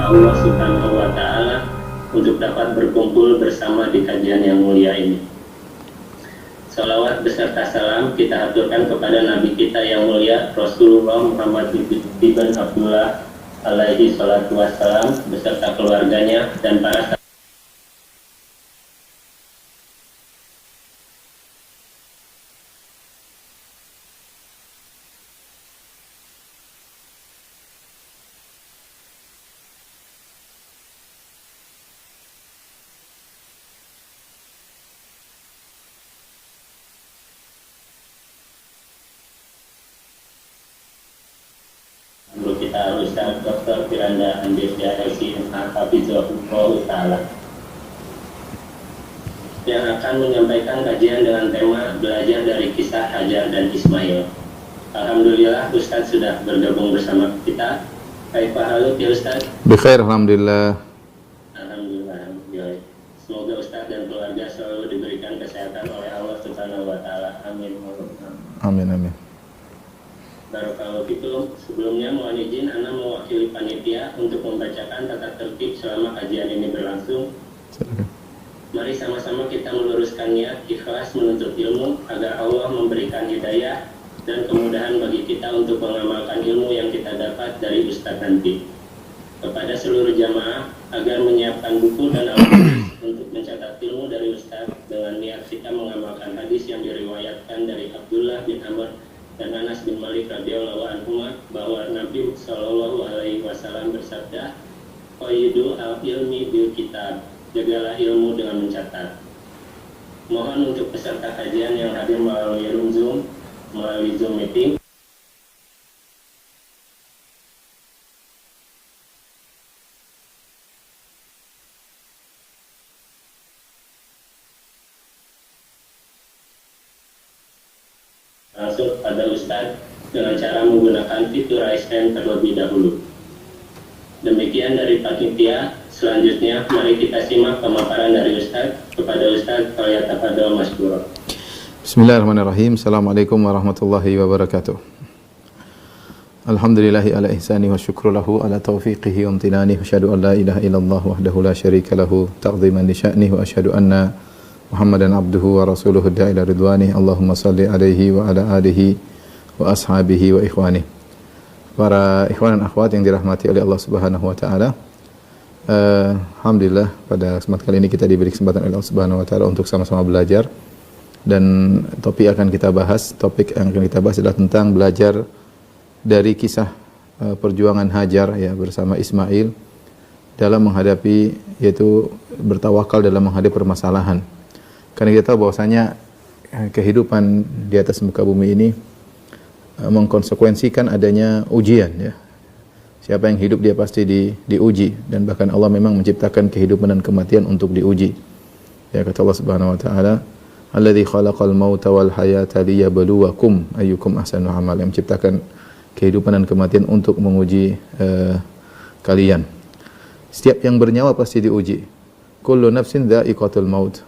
kepada Allah Subhanahu wa Ta'ala untuk dapat berkumpul bersama di kajian yang mulia ini. Salawat beserta salam kita aturkan kepada Nabi kita yang mulia Rasulullah Muhammad ibn Abdullah alaihi salatu wassalam beserta keluarganya dan para kita Ustaz Dr. Firanda Andesya SIMA Hafizahullah Ta'ala yang akan menyampaikan kajian dengan tema belajar dari kisah Hajar dan Ismail. Alhamdulillah Ustaz sudah bergabung bersama kita. Kaifa haluk ya Ustaz? Bikhair, alhamdulillah. Alhamdulillah. Semoga Ustaz dan keluarga selalu diberikan kesehatan oleh Allah Subhanahu wa Ta'ala. Amin. Amin, amin. Barakallahu fikum. Sebelumnya mohon izin Ana mewakili panitia untuk membacakan tata tertib selama kajian ini berlangsung. Silakan. Mari sama-sama kita meluruskan niat ikhlas menuntut ilmu agar Allah memberikan hidayah dan kemudahan bagi kita untuk mengamalkan ilmu yang kita dapat dari Ustaz nanti. Kepada seluruh jamaah agar menyiapkan buku dan alat untuk mencatat ilmu dari Ustaz dengan niat kita mengamalkan hadis yang diriwayatkan dari Abdullah bin Amr dan Anas bin Malik radhiyallahu anhuma bahwa Nabi sallallahu alaihi wasallam bersabda, "Qayyidu al-ilmi bil kitab." Jagalah ilmu dengan mencatat. Mohon untuk peserta kajian yang hadir melalui Zoom meeting langsung pada Ustadz dengan cara menggunakan fitur raise hand terlebih dahulu. Demikian dari panitia. Selanjutnya mari kita simak pemaparan dari Ustadz. Kepada Ustadz falyatafadhal mashkura. Bismillahirrahmanirrahim. Assalamualaikum warahmatullahi wabarakatuh. Alhamdulillahi ala ihsani wa syukru lahu ala taufiqihi wa amtinani wa asyhadu an la ilaha illallah wahdahu la syarika lahu ta'ziman li sya'nihi wa asyhadu anna Muhammadan abduhu wa rasuluhu da'ila ridwani. Allahumma salli alaihi wa ala alihi wa ashabihi wa ikhwani. Para ikhwan dan akhwat yang dirahmati oleh Allah Subhanahu wa taala. Alhamdulillah pada kesempatan kali ini kita diberi kesempatan oleh Allah Subhanahu wa taala untuk sama-sama belajar, dan topik yang akan kita bahas adalah tentang belajar dari kisah perjuangan Hajar ya bersama Ismail dalam menghadapi, yaitu bertawakal dalam menghadapi permasalahan. Karena kita tahu bahwasanya kehidupan di atas muka bumi ini mengkonsekuensikan adanya ujian ya. Siapa yang hidup dia pasti diuji, dan bahkan Allah memang menciptakan kehidupan dan kematian untuk diuji. Ya, kata Allah Subhanahu wa taala, "Alladzi khalaqal mauta wal hayata liyabluwakum ayyukum ahsanu amala." Yang menciptakan kehidupan dan kematian untuk menguji kalian. Setiap yang bernyawa pasti diuji. Kullu nafsin dha'iqatul maut.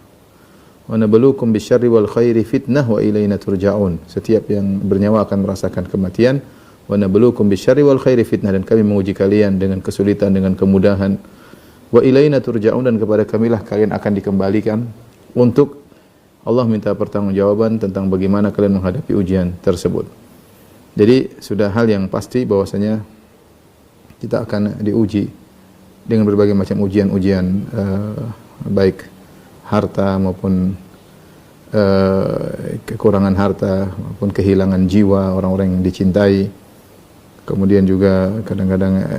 Wa nabluukum bisyarri wal khairi fitnah wa ilaina turja'un. Setiap yang bernyawa akan merasakan kematian. Wa nabluukum bisyarri wal khairi fitnah, dan kami menguji kalian dengan kesulitan, dengan kemudahan. Wa ilaina turja'un, dan kepada kamilah kalian akan dikembalikan. Untuk Allah minta pertanggungjawaban tentang bagaimana kalian menghadapi ujian tersebut. Jadi sudah hal yang pasti bahwasanya kita akan diuji dengan berbagai macam ujian baik harta maupun kekurangan harta maupun kehilangan jiwa orang-orang yang dicintai. Kemudian juga kadang-kadang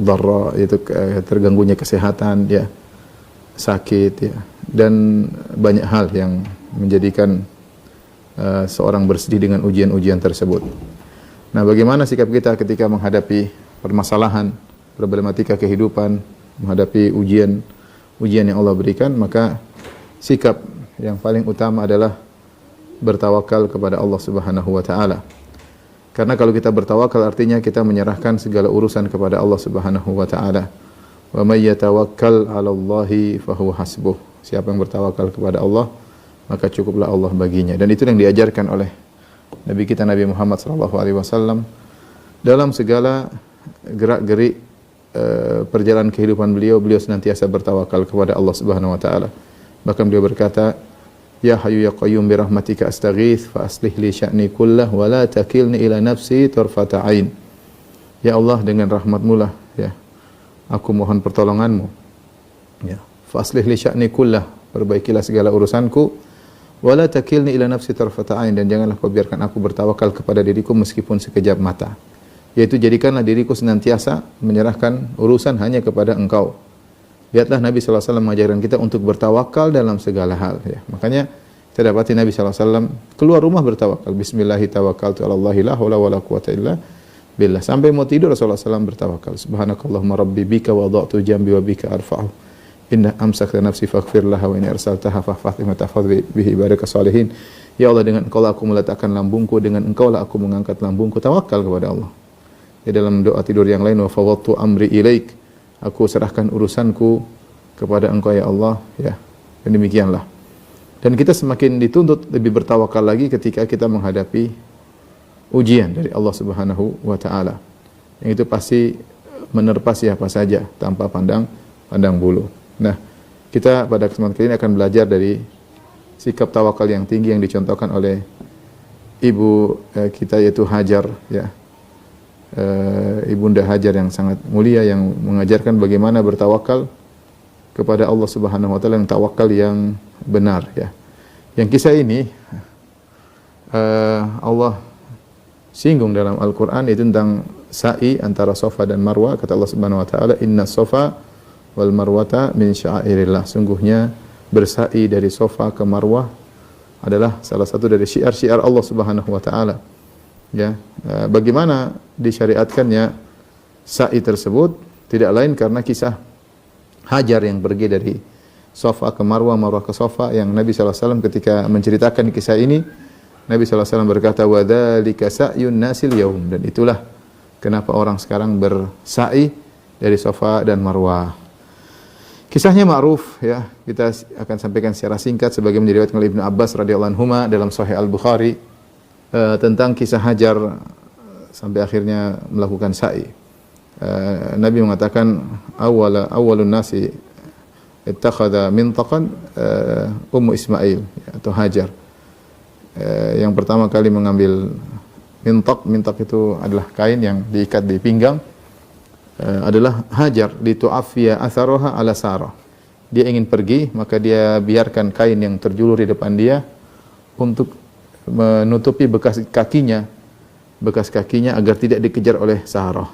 dharra, yaitu terganggunya kesehatan ya, sakit ya, dan banyak hal yang menjadikan seorang bersedih dengan ujian-ujian tersebut. Nah, bagaimana sikap kita ketika menghadapi permasalahan, problematika kehidupan, menghadapi ujian yang Allah berikan? Maka sikap yang paling utama adalah bertawakal kepada Allah Subhanahu wa taala. Karena kalau kita bertawakal artinya kita menyerahkan segala urusan kepada Allah Subhanahu wa taala. Wa may yatawakkal 'ala Allahi fa huwa hasbuh. Siapa yang bertawakal kepada Allah, maka cukuplah Allah baginya. Dan itu yang diajarkan oleh Nabi kita Nabi Muhammad sallallahu alaihi wasallam dalam segala gerak-gerik perjalanan kehidupan beliau senantiasa bertawakal kepada Allah Subhanahu wa taala. Bahkan beliau berkata, "Ya Hayyu ya Qayyum bi rahmatika astaghits fa aslih li sya'ni kullah wa la takilni ila nafsi tarfata ain." Ya Allah, dengan rahmat-Mu lah ya, aku mohon pertolongan-Mu. Ya, fa aslih li sya'ni kullah, perbaikilah segala urusanku, wa la takilni ila nafsi tarfata ain, dan janganlah kau biarkan aku bertawakal kepada diriku meskipun sekejap mata. Yaitu jadikanlah diriku senantiasa menyerahkan urusan hanya kepada Engkau. Lihatlah Nabi SAW mengajarkan kita untuk bertawakal dalam segala hal. Ya. Makanya kita dapati Nabi SAW keluar rumah bertawakal. Bismillahi tawakkaltu ala Allahi la hawla wa la quwata illa billah. Sampai mau tidur Rasulullah SAW bertawakal. Subhanakallahumma rabbi bika wada'tu jambi wa bika arfa'u. Inna amsakta nafsi faghfir laha wa in arsaltaha fahfathima tahfadz bihi baraka salihin. Ya Allah, dengan Engkau lah aku meletakkan lambungku, dengan Engkau lah aku mengangkat lambungku. Tawakal kepada Allah. Ya, dalam doa tidur yang lain, wa fawwadtu amri ilaik, aku serahkan urusanku kepada Engkau ya Allah, ya. Dan demikianlah. Dan kita semakin dituntut lebih bertawakal lagi ketika kita menghadapi ujian dari Allah Subhanahu wa taala. Yang itu pasti menerpa siapa saja tanpa pandang bulu. Nah, kita pada kesempatan kali ini akan belajar dari sikap tawakal yang tinggi yang dicontohkan oleh ibu kita, yaitu Hajar, ya. Ibunda Hajar yang sangat mulia, yang mengajarkan bagaimana bertawakal kepada Allah Subhanahu wa taala, yang tawakal yang benar, ya. Yang kisah ini Allah singgung dalam Al-Qur'an, itu tentang sa'i antara Safa dan Marwah. Kata Allah Subhanahu wa taala, "Inna Safa wal Marwata min sya'airillah." Sungguhnya bersa'i dari Safa ke Marwah adalah salah satu dari syiar-syiar Allah Subhanahu wa taala. Ya, bagaimana disyariatkannya sa'i tersebut? Tidak lain karena kisah Hajar yang pergi dari Safa ke Marwah, Marwah ke Safa, yang Nabi SAW ketika menceritakan kisah ini, Nabi SAW berkata, "Wa dzalika sa'yun nasil yaum." Dan itulah kenapa orang sekarang bersa'i dari Safa dan Marwah. Kisahnya ma'ruf, ya. Kita akan sampaikan secara singkat sebagaimana diriwayatkan oleh Ibnu Abbas radhiyallahu anhuma dalam Sahih Al-Bukhari, tentang kisah Hajar sampai akhirnya melakukan sa'i. Nabi mengatakan, awalun nasi ittakhadha mintaqan Ummu Ismail, atau Hajar. Yang pertama kali mengambil mintak itu adalah kain yang diikat di pinggang, adalah Hajar, litu'affiya atharoha ala Sarah. Dia ingin pergi, maka dia biarkan kain yang terjulur di depan dia untuk menutupi bekas kakinya agar tidak dikejar oleh Sarah.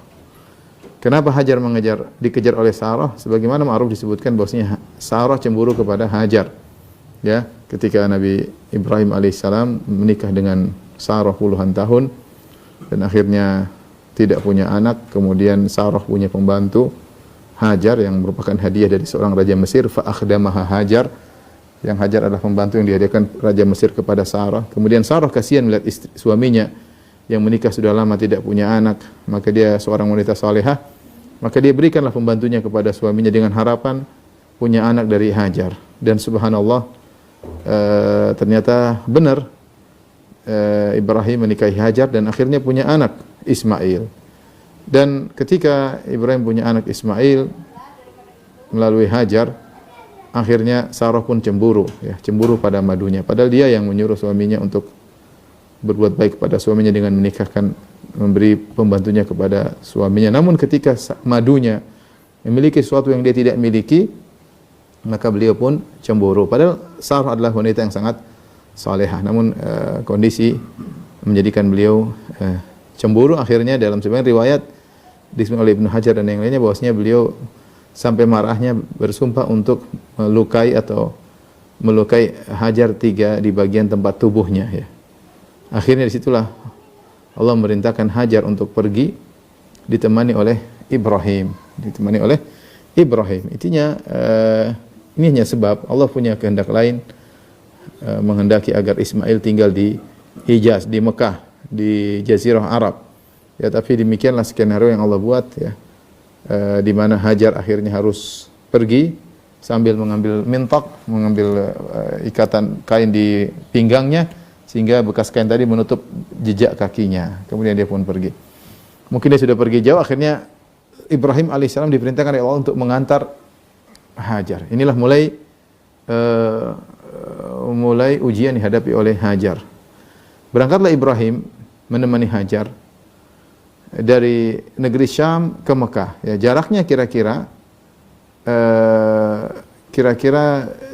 Kenapa Hajar dikejar oleh Sarah? Sebagaimana ma'ruf disebutkan bahwasanya Sarah cemburu kepada Hajar. Ya, ketika Nabi Ibrahim alaihissalam menikah dengan Sarah puluhan tahun dan akhirnya tidak punya anak, kemudian Sarah punya pembantu Hajar yang merupakan hadiah dari seorang raja Mesir, fa akhdamaha Hajar. Yang Hajar adalah pembantu yang dihadiahkan Raja Mesir kepada Sarah. Kemudian Sarah kasihan melihat suaminya yang menikah sudah lama tidak punya anak, maka dia seorang wanita salehah, maka dia berikanlah pembantunya kepada suaminya dengan harapan punya anak dari Hajar. Dan subhanallah, ternyata benar, Ibrahim menikahi Hajar dan akhirnya punya anak Ismail. Dan ketika Ibrahim punya anak Ismail melalui Hajar, akhirnya Sarah pun cemburu, ya, cemburu pada madunya. Padahal dia yang menyuruh suaminya untuk berbuat baik kepada suaminya dengan menikahkan, memberi pembantunya kepada suaminya. Namun ketika madunya memiliki sesuatu yang dia tidak miliki, maka beliau pun cemburu. Padahal Sarah adalah wanita yang sangat salehah. Namun kondisi menjadikan beliau cemburu. Akhirnya dalam sebagian riwayat disebutkan oleh Ibnu Hajar dan yang lainnya bahwasanya beliau sampai marahnya bersumpah untuk melukai Hajar 3 di bagian tempat tubuhnya, ya. Akhirnya disitulah Allah merintahkan Hajar untuk pergi ditemani oleh Ibrahim. Intinya ini hanya sebab Allah punya kehendak lain, menghendaki agar Ismail tinggal di Hijaz, di Mekah, di Jazirah Arab. Ya, tapi demikianlah skenario yang Allah buat, ya. Di mana Hajar akhirnya harus pergi sambil mengambil mengambil ikatan kain di pinggangnya, sehingga bekas kain tadi menutup jejak kakinya. Kemudian dia pun pergi. Mungkin dia sudah pergi jauh, akhirnya Ibrahim alaihissalam diperintahkan oleh Allah untuk mengantar Hajar. Inilah mulai ujian dihadapi oleh Hajar. Berangkatlah Ibrahim menemani Hajar dari negeri Syam ke Mekah. Ya, jaraknya kira-kira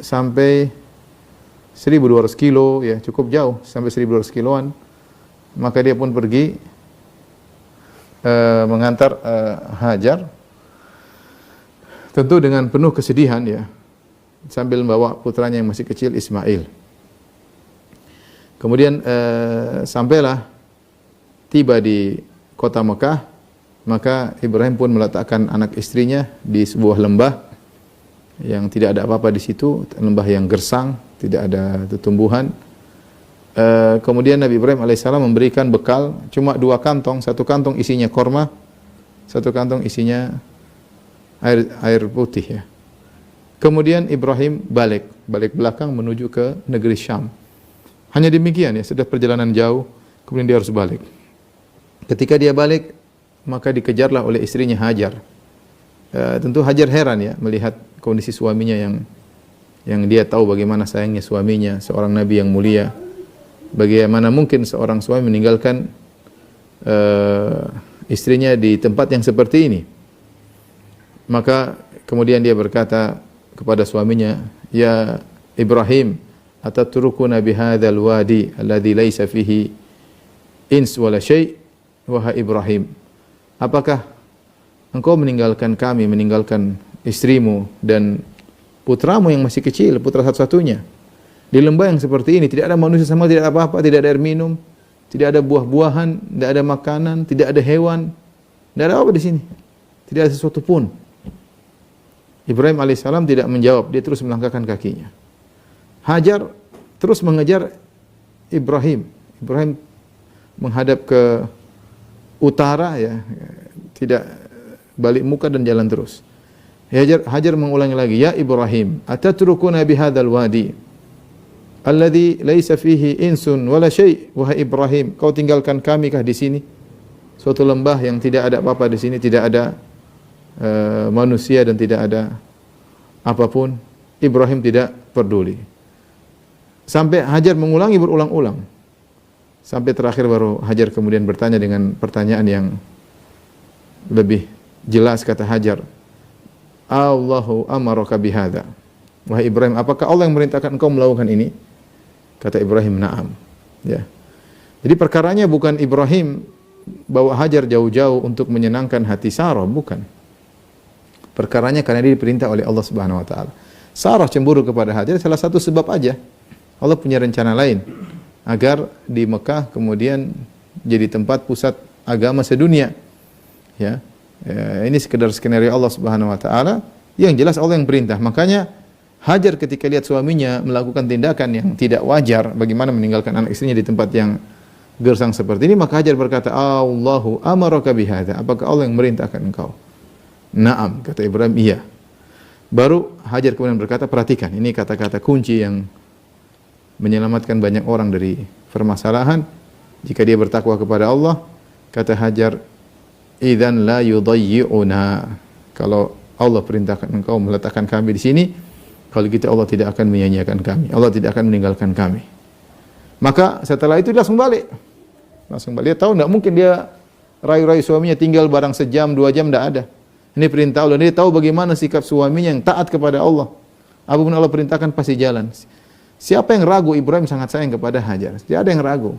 sampai 1.200 kilo, ya cukup jauh, sampai 1.200 kiloan. Maka dia pun pergi mengantar Hajar, tentu dengan penuh kesedihan ya, sambil membawa putranya yang masih kecil Ismail. Kemudian sampailah tiba di kota Mekah, maka Ibrahim pun meletakkan anak istrinya di sebuah lembah yang tidak ada apa-apa di situ, lembah yang gersang, tidak ada tumbuhan. Kemudian Nabi Ibrahim alaihissalam memberikan bekal cuma 2 kantong, 1 kantong isinya korma, 1 kantong isinya air putih ya. Kemudian Ibrahim balik belakang menuju ke negeri Syam. Hanya demikian ya, sudah perjalanan jauh, kemudian dia harus balik. Ketika dia balik, maka dikejarlah oleh istrinya Hajar. Tentu Hajar heran ya melihat kondisi suaminya yang dia tahu bagaimana sayangnya suaminya, seorang nabi yang mulia. Bagaimana mungkin seorang suami meninggalkan istrinya di tempat yang seperti ini? Maka kemudian dia berkata kepada suaminya, "Ya Ibrahim, atatrukuna bihadzal wadi alladhi laisa fihi ins wala syai'?" Wahai Ibrahim, apakah engkau meninggalkan kami, meninggalkan istrimu dan putramu yang masih kecil, putra satu-satunya, di lembah yang seperti ini, tidak ada manusia sama, tidak ada apa-apa, tidak ada air minum, tidak ada buah-buahan, tidak ada makanan, tidak ada hewan, tidak ada apa di sini, tidak ada sesuatu pun. Ibrahim alaihissalam tidak menjawab, dia terus melangkahkan kakinya. Hajar terus mengejar Ibrahim. Ibrahim menghadap ke utara ya, tidak balik muka dan jalan terus. Hajar mengulangi lagi, "Ya Ibrahim, atatrukuna bihadzal wadi alladhi laisa fihi insun wala syai'?" Wahai Ibrahim, kau tinggalkan kami kah di sini? Suatu lembah yang tidak ada apa-apa di sini, tidak ada manusia dan tidak ada apapun. Ibrahim tidak peduli. Sampai Hajar mengulangi berulang-ulang. Sampai terakhir baru Hajar kemudian bertanya dengan pertanyaan yang lebih jelas. Kata Hajar, "Allahu amaraka bihadza." Wahai Ibrahim, apakah Allah yang merintahkan engkau melakukan ini? Kata Ibrahim, "Na'am." Ya. Jadi perkaranya bukan Ibrahim bawa Hajar jauh-jauh untuk menyenangkan hati Sarah, bukan. Perkaranya karena dia diperintah oleh Allah Subhanahu wa taala. Sarah cemburu kepada Hajar salah satu sebab aja. Allah punya rencana lain agar di Mekah kemudian jadi tempat pusat agama sedunia. Ya. Ini sekedar skenario Allah Subhanahu wa taala, yang jelas Allah yang perintah. Makanya Hajar ketika lihat suaminya melakukan tindakan yang tidak wajar, bagaimana meninggalkan anak istrinya di tempat yang gersang seperti ini, maka Hajar berkata, "Allahu amaraka bihadza." Apakah Allah yang merintahkan engkau? "Na'am," kata Ibrahim, "iya." Baru Hajar kemudian berkata, perhatikan, ini kata-kata kunci yang menyelamatkan banyak orang dari permasalahan. Jika dia bertakwa kepada Allah, kata Hajar, "Idzan la yudayyi'una." Kalau Allah perintahkan engkau meletakkan kami di sini, kalau gitu Allah tidak akan menyia-nyiakan kami. Allah tidak akan meninggalkan kami. Maka setelah itu dia langsung balik. Dia tahu tidak mungkin dia rayu-rayu suaminya tinggal barang sejam, 2 jam, tidak ada. Ini perintah Allah. Dia tahu bagaimana sikap suaminya yang taat kepada Allah. Apapun Allah perintahkan pasti jalan. Siapa yang ragu Ibrahim sangat sayang kepada Hajar? Tidak ada yang ragu.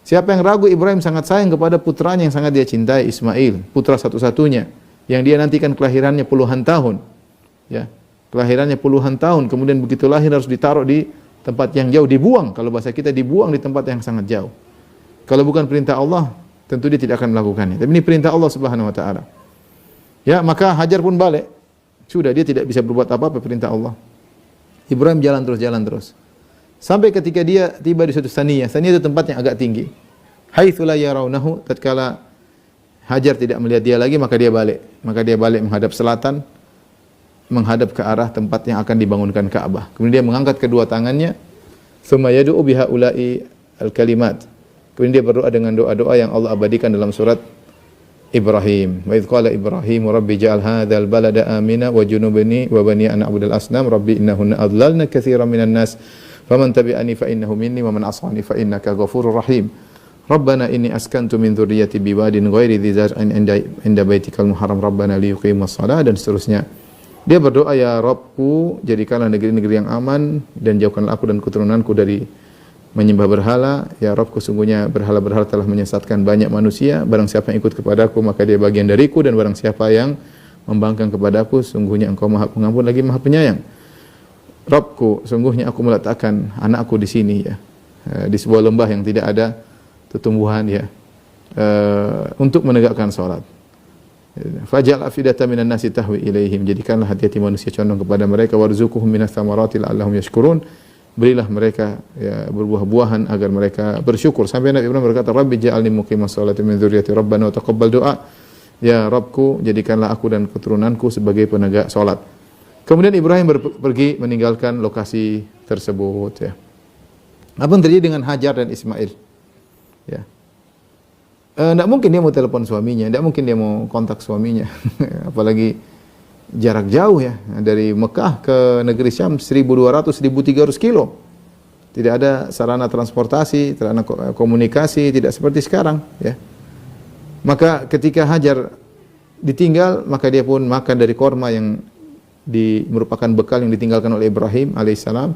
Siapa yang ragu Ibrahim sangat sayang kepada putranya yang sangat dia cintai, Ismail, putra satu-satunya, yang dia nantikan kelahirannya puluhan tahun. Ya, kelahirannya puluhan tahun, kemudian begitu lahir harus ditaruh di tempat yang jauh, dibuang. Kalau bahasa kita dibuang di tempat yang sangat jauh. Kalau bukan perintah Allah, tentu dia tidak akan melakukannya. Tapi ini perintah Allah Subhanahu wa taala. Ya, maka Hajar pun balik. Sudah, dia tidak bisa berbuat apa-apa, perintah Allah. Ibrahim jalan terus. Sampai ketika dia tiba di suatu saniyah. Saniyah itu tempat yang agak tinggi. Haitsu la yarawnahu, tatkala Hajar tidak melihat dia lagi, maka dia balik. Maka dia balik menghadap selatan, menghadap ke arah tempat yang akan dibangunkan Ka'bah. Kemudian dia mengangkat kedua tangannya, tsumma yad'u biha ulai al-kalimat. Kemudian dia berdoa dengan doa-doa yang Allah abadikan dalam surat Ibrahim. Wa idh qala Ibrahim rabbi ja'al hadzal balada amina wa junubni wa bani an a'budal asnam rabbi innahunna adlalna katsiran minan nas faman tabi'ani fa innahu minni wa man 'asani fa innaka ghafurur rahim. Rabbana inni askantu min dzurriyyati biwadin ghairi dzi zar'in 'inda baitikal muharram rabbana liyuqimus shalah dan seterusnya. Dia berdoa, ya Rabbku, jadikanlah negeri-negeri yang aman dan jauhkanlah aku dan keturunanku dari menyembah berhala. Ya Rabbku, sungguhnya berhala-berhala telah menyesatkan banyak manusia. Barang siapa yang ikut kepadaku maka dia bagian dariku, dan barang siapa yang membangkang kepadaku sungguhnya engkau Maha Pengampun lagi Maha Penyayang. Rabbku, sungguhnya aku meletakkan anakku di sini ya, di sebuah lembah yang tidak ada tumbuhan ya, untuk menegakkan salat. Faj'al afidatan minan nasi tahwi ilaihim, jadikanlah hati-hati manusia condong kepada mereka, warzuqhum minas thamarati la'allahum yashkurun, berilah mereka ya berbuah-buahan agar mereka bersyukur. Sampai Nabi Ibrahim berkata, Rabbi ja'alni muqimas sholati min dzurriyyati rabbana wa taqabbal du'a. Ya Rabbku, jadikanlah aku dan keturunanku sebagai penegak salat. Kemudian Ibrahim pergi meninggalkan lokasi tersebut ya. Apa yang terjadi dengan Hajar dan Ismail? Ya. Tidak mungkin dia mau telepon suaminya, tidak mungkin dia mau kontak suaminya. Apalagi jarak jauh ya, dari Mekah ke negeri Syam 1.200-1.300 kilo. Tidak ada sarana transportasi, sarana komunikasi, tidak seperti sekarang ya. Maka ketika Hajar ditinggal, maka dia pun makan dari korma yang merupakan bekal yang ditinggalkan oleh Ibrahim alaihissalam.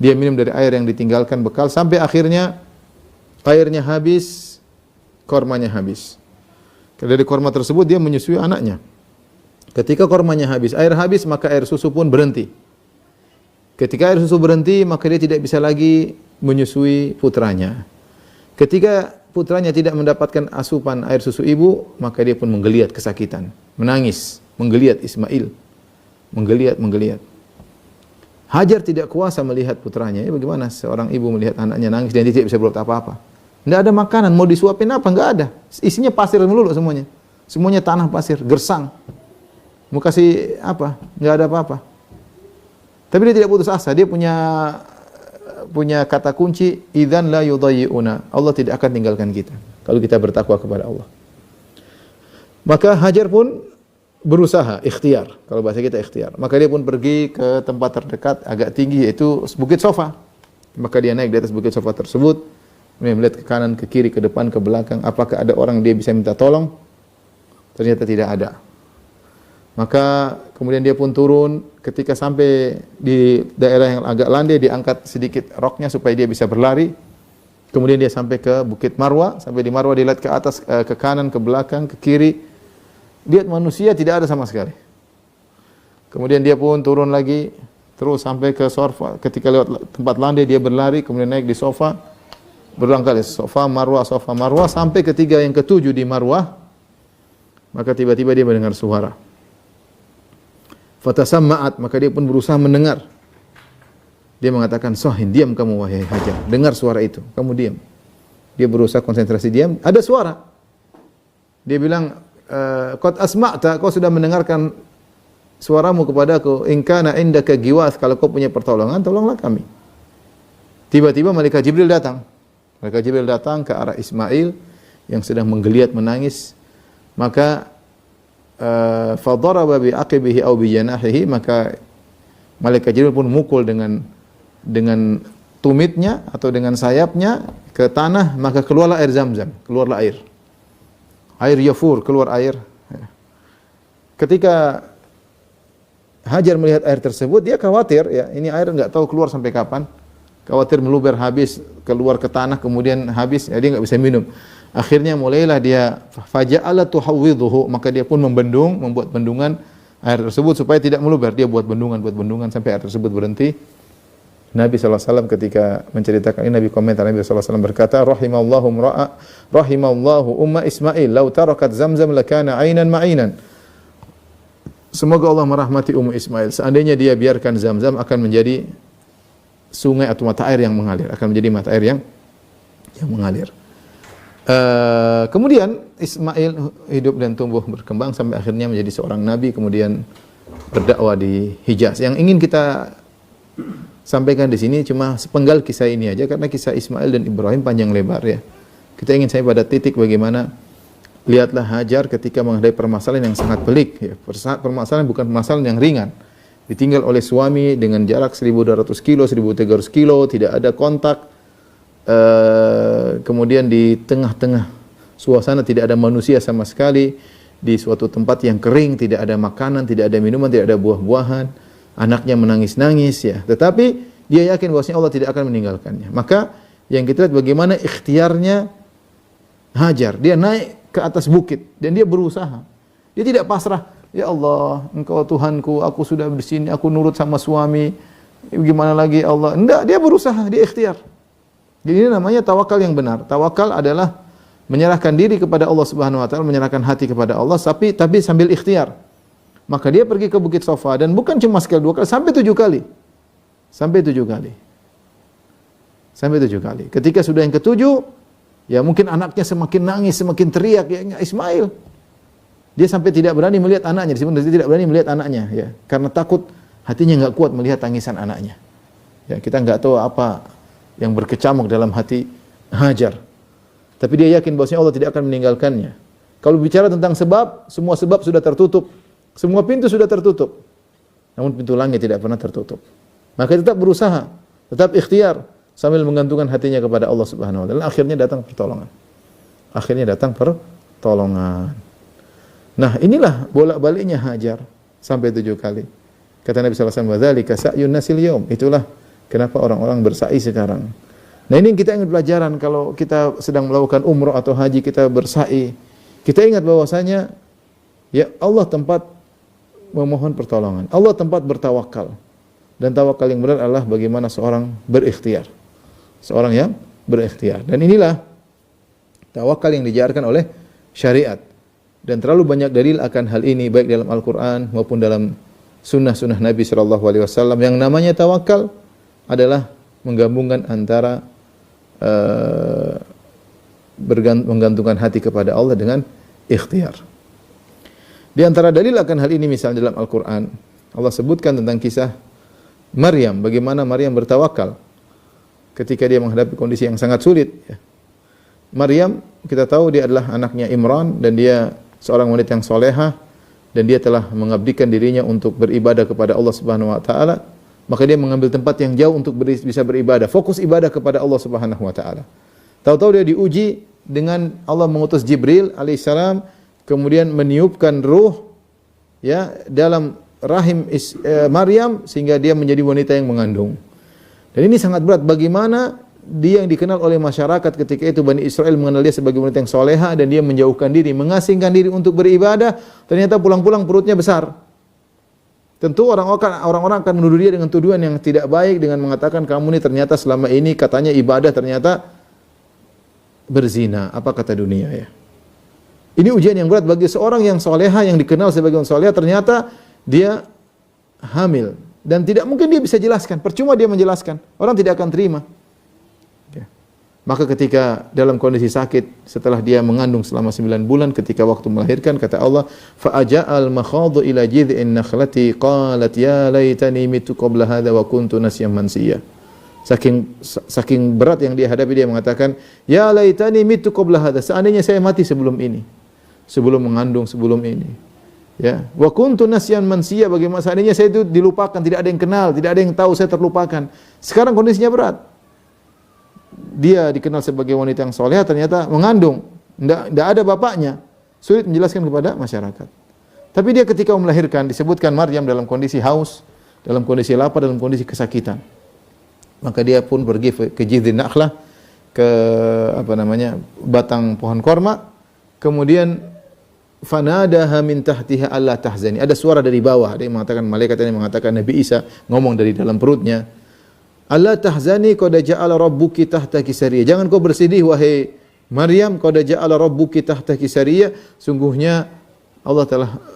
Dia minum dari air yang ditinggalkan bekal sampai akhirnya airnya habis, kormanya habis. Dari korma tersebut dia menyusui anaknya. Ketika kormanya habis, air habis, maka air susu pun berhenti. Ketika air susu berhenti, maka dia tidak bisa lagi menyusui putranya. Ketika putranya tidak mendapatkan asupan air susu ibu, maka dia pun menggeliat kesakitan, menangis, menggeliat Ismail, menggeliat. Hajar tidak kuasa melihat putranya. Ya, bagaimana seorang ibu melihat anaknya nangis dan dia tidak bisa berbuat apa-apa? Tidak ada makanan, mau disuapin apa? Enggak ada. Isinya pasir melulu semuanya. Semuanya tanah pasir, gersang. Mau kasih apa? Enggak ada apa-apa. Tapi dia tidak putus asa. Dia punya kata kunci, idzan la yudayyi'una. Allah tidak akan tinggalkan kita kalau kita bertakwa kepada Allah. Maka Hajar pun berusaha, ikhtiar. Kalau bahasa kita ikhtiar. Maka dia pun pergi ke tempat terdekat agak tinggi, yaitu Bukit Sofa. Maka dia naik di atas Bukit Sofa tersebut, dia melihat ke kanan, ke kiri, ke depan, ke belakang. Apakah ada orang dia bisa minta tolong? Ternyata tidak ada. Maka kemudian dia pun turun. Ketika sampai di daerah yang agak landai, dia angkat sedikit roknya supaya dia bisa berlari. Kemudian dia sampai ke Bukit Marwa. Sampai di Marwa dia lihat ke atas, ke kanan, ke belakang, ke kiri. Lihat manusia tidak ada sama sekali. Kemudian dia pun turun lagi, terus sampai ke sofa. Ketika lewat tempat landai dia berlari, kemudian naik di sofa. Berulang kali sofa Marwah, sampai ketiga yang ketujuh di Marwah. Maka tiba-tiba dia mendengar suara. Fatasamma'at, maka dia pun berusaha mendengar. Dia mengatakan, "Sohin, diam kamu wahai Hajar. Dengar suara itu, kamu diam." Dia berusaha konsentrasi diam, ada suara. Dia bilang, "Qad asma'ta, kau sudah mendengarkan suaramu kepadaku. In kana indaka giwath, kalau kau punya pertolongan, tolonglah kami." Tiba-tiba malaikat Jibril datang. Malaikat Jibril datang ke arah Ismail yang sedang menggeliat menangis. Maka fadaraba bi aqibihi aw bi janahihi, maka malaikat Jibril pun mukul dengan tumitnya atau dengan sayapnya ke tanah, maka keluarlah air Zamzam, keluarlah air. Air yafur, keluar air. Ketika Hajar melihat air tersebut, dia khawatir ya, ini air enggak tahu keluar sampai kapan. Khawatir meluber habis, keluar ke tanah kemudian habis, ya dia enggak bisa minum. Akhirnya mulailah dia faja'ala tuhawwidhuhu, maka dia pun membuat bendungan air tersebut supaya tidak meluber. Dia buat bendungan sampai air tersebut berhenti. Nabi SAW ketika menceritakan ini, Nabi komentar, Nabi SAW berkata, rahimallahu umma Ismail, law tarakat Zamzam lakana ainan ma'inan. Semoga Allah merahmati Ummu Ismail. Seandainya dia biarkan Zamzam akan menjadi sungai atau mata air yang mengalir, akan menjadi mata air yang mengalir. Kemudian Ismail hidup dan tumbuh berkembang sampai akhirnya menjadi seorang nabi, kemudian berdakwah di Hijaz. Yang ingin kita sampaikan di sini cuma sepenggal kisah ini aja, karena kisah Ismail dan Ibrahim panjang lebar ya. Kita ingin sampai pada titik bagaimana Lihatlah Hajar ketika menghadapi permasalahan yang sangat pelik. Ya, permasalahan bukan permasalahan yang ringan. Ditinggal oleh suami dengan jarak 1.200 kilo, 1.300 kilo, tidak ada kontak. Kemudian di tengah-tengah suasana tidak ada manusia sama sekali. Di suatu tempat yang kering, tidak ada makanan, tidak ada minuman, tidak ada buah-buahan. Anaknya menangis-nangis ya. Tetapi dia yakin bahwasanya Allah tidak akan meninggalkannya. Maka yang kita lihat bagaimana ikhtiarnya Hajar. Dia naik ke atas bukit dan dia berusaha. Dia tidak pasrah. Ya Allah, Engkau Tuhanku, aku sudah di sini, aku nurut sama suami. Gimana lagi Allah? Enggak, dia berusaha, dia ikhtiar. Jadi ini namanya tawakal yang benar. Tawakal adalah menyerahkan diri kepada Allah Subhanahu wa taala, menyerahkan hati kepada Allah tapi sambil ikhtiar. Maka dia pergi ke Bukit Safa dan bukan cuma sekali 2 kali, sampai 7 kali. Sampai 7 kali. Sampai 7 kali. Ketika sudah yang ke-7, ya mungkin anaknya semakin nangis, semakin teriak, ya Ismail. Dia sampai tidak berani melihat anaknya, dia tidak berani melihat anaknya, ya, karena takut hatinya enggak kuat melihat tangisan anaknya. Ya, kita enggak tahu apa yang berkecamuk dalam hati Hajar. Tapi dia yakin bahwasanya Allah tidak akan meninggalkannya. Kalau bicara tentang sebab, semua sebab sudah tertutup. Semua pintu sudah tertutup. Namun pintu langit tidak pernah tertutup. Maka tetap berusaha, tetap ikhtiar sambil menggantungkan hatinya kepada Allah Subhanahu wa taala. Akhirnya datang pertolongan. Akhirnya datang pertolongan. Nah, inilah bolak-baliknya Hajar sampai 7 kali. Kata Nabi sallallahu alaihi wasallam, "Dzalika sa'yun nasil yaum." Itulah kenapa orang-orang bersa'i sekarang. Nah, ini kita ingin pelajaran kalau kita sedang melakukan umrah atau haji, kita bersa'i. Kita ingat bahwasanya ya Allah tempat memohon pertolongan. Allah tempat bertawakal. Dan tawakal yang benar adalah bagaimana seorang berikhtiar. Seorang yang berikhtiar. Dan inilah tawakal yang diajarkan oleh syariat. Dan terlalu banyak dalil akan hal ini baik dalam Al-Qur'an maupun dalam sunnah-sunnah Nabi sallallahu alaihi wasallam. Yang namanya tawakal adalah menggabungkan antara menggantungkan hati kepada Allah dengan ikhtiar. Di antara dalil akan hal ini misalnya dalam Al-Qur'an, Allah sebutkan tentang kisah Maryam, bagaimana Maryam bertawakal ketika dia menghadapi kondisi yang sangat sulit. Maryam, kita tahu dia adalah anaknya Imran dan dia seorang wanita yang solehah dan dia telah mengabdikan dirinya untuk beribadah kepada Allah Subhanahu wa taala. Maka dia mengambil tempat yang jauh untuk bisa beribadah, fokus ibadah kepada Allah Subhanahu wa taala. Tahu-tahu dia diuji dengan Allah mengutus Jibril alaihissalam kemudian meniupkan ruh ya dalam rahim Maryam sehingga dia menjadi wanita yang mengandung. Dan ini sangat berat. Bagaimana dia yang dikenal oleh masyarakat ketika itu Bani Israel mengenal dia sebagai wanita yang soleha dan dia menjauhkan diri, mengasingkan diri untuk beribadah, ternyata pulang-pulang perutnya besar. Tentu orang-orang akan menuduh dia dengan tuduhan yang tidak baik dengan mengatakan kamu ini ternyata selama ini katanya ibadah ternyata berzina. Apa kata dunia ya? Ini ujian yang berat bagi seorang yang soleha yang dikenal sebagai orang soleha, ternyata dia hamil dan tidak mungkin dia bisa jelaskan. Percuma dia menjelaskan, orang tidak akan terima. Maka ketika dalam kondisi sakit setelah dia mengandung selama 9 bulan ketika waktu melahirkan kata Allah fa aja'al makhadhu ila jid'in nakhlati qalat ya laitani mitu qabla hadha wa kuntu nasyan mansiya. Saking berat yang dia hadapi dia mengatakan ya laitani mitu qabla hadha, seandainya saya mati sebelum ini, sebelum mengandung, sebelum ini. Ya, wa kuntu nasyan mansiya, bagaimana seandainya saya itu dilupakan, tidak ada yang kenal, tidak ada yang tahu, saya terlupakan. Sekarang kondisinya berat. Dia dikenal sebagai wanita yang soleh, ternyata mengandung, tidak ada bapaknya, sulit menjelaskan kepada masyarakat. Tapi dia ketika melahirkan disebutkan Maryam dalam kondisi haus, dalam kondisi lapar, dalam kondisi kesakitan. Maka dia pun pergi ke Jidhin Nakhlah, ke batang pohon korma, kemudian fanadaha min tahtiha alla tahzani. Ada suara dari bawah, dia mengatakan malaikat ini mengatakan Nabi Isa ngomong dari dalam perutnya. Allah tahzani qad ja'ala rabbuki tahtaki sariyah. Jangan kau bersedih wahai Maryam, qad ja'ala rabbuki tahtaki sariyah. Sungguhnya Allah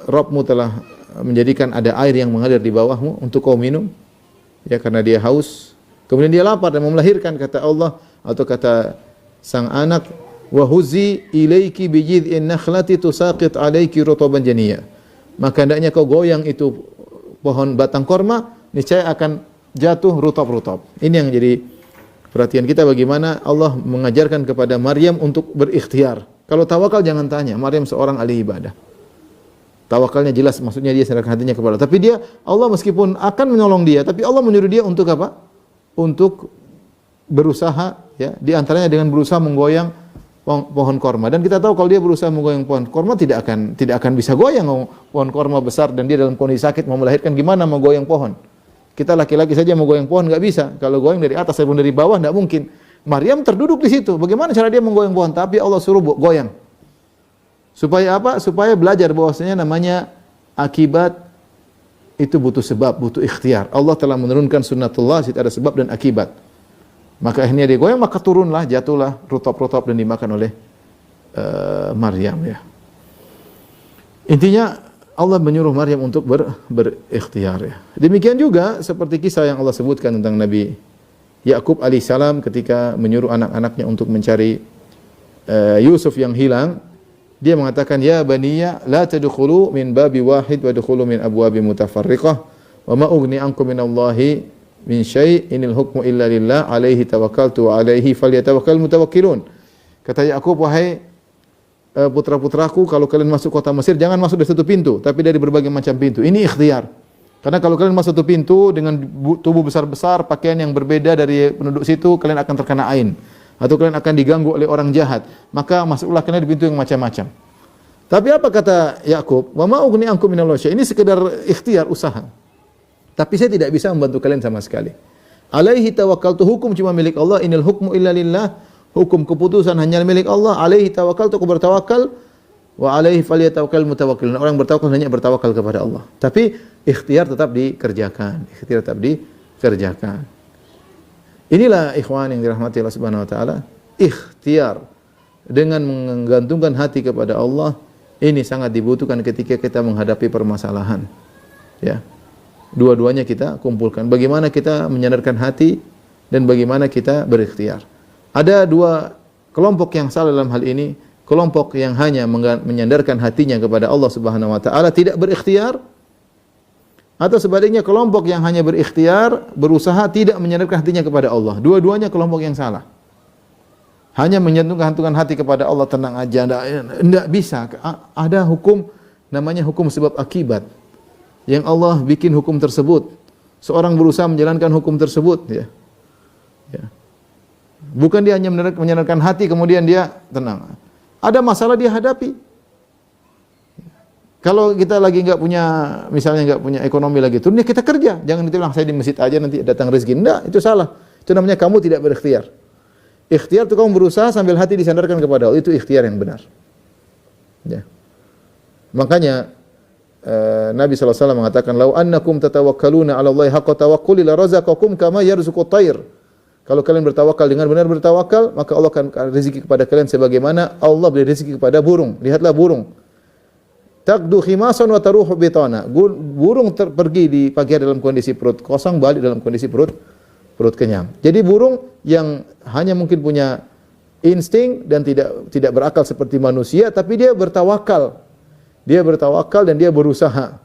Rabbmu telah menjadikan ada air yang mengalir di bawahmu untuk kau minum. Ya, karena dia haus. Kemudian dia lapar dan mau melahirkan, kata Allah atau kata sang anak, wa huzi ilaiki bi jid'in nakhlati tusaqit alayki rutaban janiyya. Maka hendaknya kau goyang itu pohon batang korma, niscaya akan jatuh rutab-rutab. Ini yang jadi perhatian kita, bagaimana Allah mengajarkan kepada Maryam untuk berikhtiar. Kalau tawakal jangan tanya. Maryam seorang ahli ibadah. Tawakalnya jelas, maksudnya dia sandarkan hatinya kepada Allah. Tapi dia, Allah meskipun akan menolong dia, tapi Allah menyuruh dia untuk apa? Untuk berusaha, ya, di antaranya dengan berusaha menggoyang pohon korma. Dan kita tahu kalau dia berusaha menggoyang pohon korma tidak akan bisa goyang. Pohon korma besar dan dia dalam kondisi sakit mau melahirkan, gimana mau goyang pohon? Kita laki-laki saja mau goyang pohon nggak bisa. Kalau goyang dari atas ataupun dari bawah nggak mungkin. Maryam terduduk di situ. Bagaimana cara dia menggoyang pohon? Tapi Allah suruh goyang. Supaya apa? Supaya belajar bahwasanya namanya akibat itu butuh sebab, butuh ikhtiar. Allah telah menurunkan sunnatullah, situ ada sebab dan akibat. Maka akhirnya dia goyang, maka turunlah, jatuhlah rutop-rutop dan dimakan oleh Maryam, ya. Intinya Allah menyuruh Maryam untuk berikhtiar, ya. Demikian juga seperti kisah yang Allah sebutkan tentang Nabi Yakub alaihissalam ketika menyuruh anak-anaknya untuk mencari Yusuf yang hilang. Dia mengatakan, ya baniya la tadkhulu min babi wahid wa dkhulu min abwabi mutafarriqah wa ma ughni ankum minallahi min syai' inil hukmu illa lillah alaihi tawakkaltu wa alaihi falyatawakkal mutawakkilun. Kata Yakub, wahai putra-putraku, kalau kalian masuk kota Mesir jangan masuk dari satu pintu, tapi dari berbagai macam pintu. Ini ikhtiar. Karena kalau kalian masuk satu pintu dengan tubuh besar-besar, pakaian yang berbeda dari penduduk situ, kalian akan terkena ain. Atau kalian akan diganggu oleh orang jahat. Maka masuklah kalian di pintu yang macam-macam. Tapi apa kata Yakub? Wa ma ughni ankum minallahi syai'. Ini sekedar ikhtiar, usaha. Tapi saya tidak bisa membantu kalian sama sekali. Alaihi tawakkaltu, hukum cuma milik Allah. Inil hukmu illa lillah. Hukum keputusan hanya milik Allah. Alaihi tawakkaltu, aku bertawakal. Wa alaihi falyatawakkal mutawakkilun. Orang bertawakal hanya bertawakal kepada Allah. Tapi ikhtiar tetap dikerjakan. Ikhtiar tetap dikerjakan. Inilah ikhwan yang dirahmati Allah Subhanahu wa taala, ikhtiar dengan menggantungkan hati kepada Allah ini sangat dibutuhkan ketika kita menghadapi permasalahan. Ya. Dua-duanya kita kumpulkan. Bagaimana kita menyandarkan hati dan bagaimana kita berikhtiar. Ada dua kelompok yang salah dalam hal ini, kelompok yang hanya menyandarkan hatinya kepada Allah Subhanahu wa taala tidak berikhtiar. Atau sebaliknya kelompok yang hanya berikhtiar, berusaha tidak menyandarkan hatinya kepada Allah. Dua-duanya kelompok yang salah. Hanya menyandarkan hati kepada Allah, tenang aja, tidak bisa. Ada hukum namanya hukum sebab akibat. Yang Allah bikin hukum tersebut. Seorang berusaha menjalankan hukum tersebut, ya. Ya. Bukan dia hanya menyandarkan hati kemudian dia tenang. Ada masalah dia hadapi. Kalau kita lagi enggak punya, misalnya enggak punya ekonomi lagi turun, ya kita kerja. Jangan itu bilang saya di masjid aja nanti datang rezeki. Enggak, itu salah. Itu namanya kamu tidak berikhtiar. Ikhtiar itu kamu berusaha sambil hati disandarkan kepada Allah. Itu ikhtiar yang benar. Ya. Makanya Nabi SAW mengatakan, "Lau annakum tatawakkaluna 'ala Allahi haqqa tawakkuli la razaqakum kama yarzuqut tayr." Kalau kalian bertawakal dengan benar bertawakal, maka Allah akan rezeki kepada kalian sebagaimana Allah beri rezeki kepada burung. Lihatlah burung. Taqdu khimasan wa taruhu bitana. Burung pergi di pagi hari dalam kondisi perut kosong, balik dalam kondisi perut kenyang. Jadi burung yang hanya mungkin punya insting dan tidak berakal seperti manusia, tapi dia bertawakal. Dia bertawakal dan dia berusaha.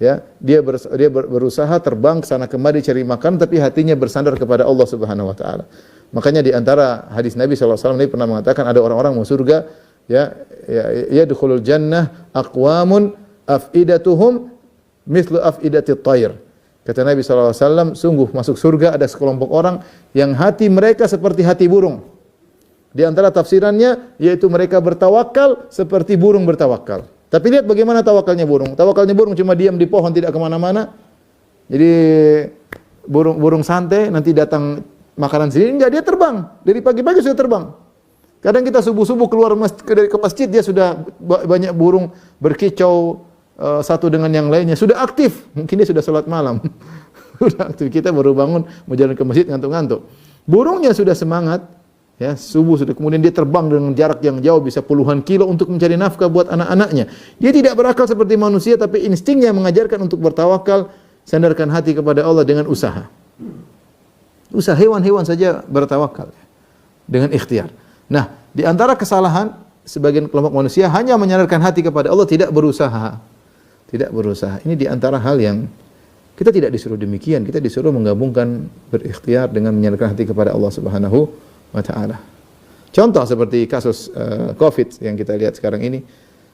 Ya, dia berusaha terbang ke sana kemari cari makan, tapi hatinya bersandar kepada Allah Subhanahu wa taala. Makanya di antara hadis Nabi SAW, Nabi pernah mengatakan ada orang-orang masuk surga, yadkhulul jannah aqwamun afidatuhum mithlu afidatit tayr. Kata Nabi SAW, sungguh masuk surga ada sekelompok orang yang hati mereka seperti hati burung. Di antara tafsirannya yaitu mereka bertawakal seperti burung bertawakal. Tapi lihat bagaimana tawakalnya burung. Tawakalnya burung cuma diam di pohon, tidak kemana-mana. Jadi burung santai, nanti datang makanan sini, enggak, dia terbang. Dari pagi-pagi sudah terbang. Kadang kita subuh-subuh keluar ke masjid, dia sudah banyak burung berkicau satu dengan yang lainnya. Sudah aktif. Mungkin dia sudah salat malam. Sudah aktif. Kita baru bangun, mau jalan ke masjid, ngantuk-ngantuk. Burungnya sudah semangat. Ya, subuh sudah, kemudian dia terbang dengan jarak yang jauh, bisa puluhan kilo untuk mencari nafkah buat anak-anaknya. Dia tidak berakal seperti manusia, tapi instingnya mengajarkan untuk bertawakal, sandarkan hati kepada Allah dengan usaha. Usaha, hewan-hewan saja bertawakal dengan ikhtiar. Nah, di antara kesalahan sebagian kelompok manusia hanya menyandarkan hati kepada Allah, tidak berusaha. Tidak berusaha. Ini di antara hal yang kita tidak disuruh demikian. Kita disuruh menggabungkan berikhtiar dengan menyandarkan hati kepada Allah Subhanahu wa ta'ala. Contoh seperti kasus COVID yang kita lihat sekarang ini,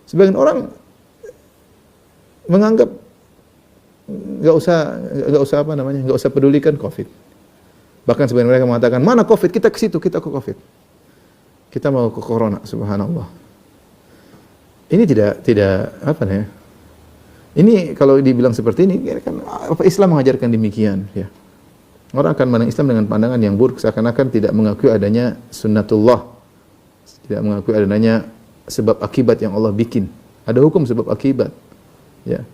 sebagian orang menganggap nggak usah pedulikan COVID. Bahkan sebagian mereka mengatakan, mana COVID, kita ke situ, kita ke COVID, kita mau ke corona. Subhanallah. Ini tidak apa ya? Ini kalau dibilang seperti ini, kan Islam mengajarkan demikian. Ya. Orang akan memandang Islam dengan pandangan yang buruk, seakan-akan tidak mengakui adanya sunnatullah, tidak mengakui adanya sebab akibat yang Allah bikin. Ada hukum sebab akibat. Ya.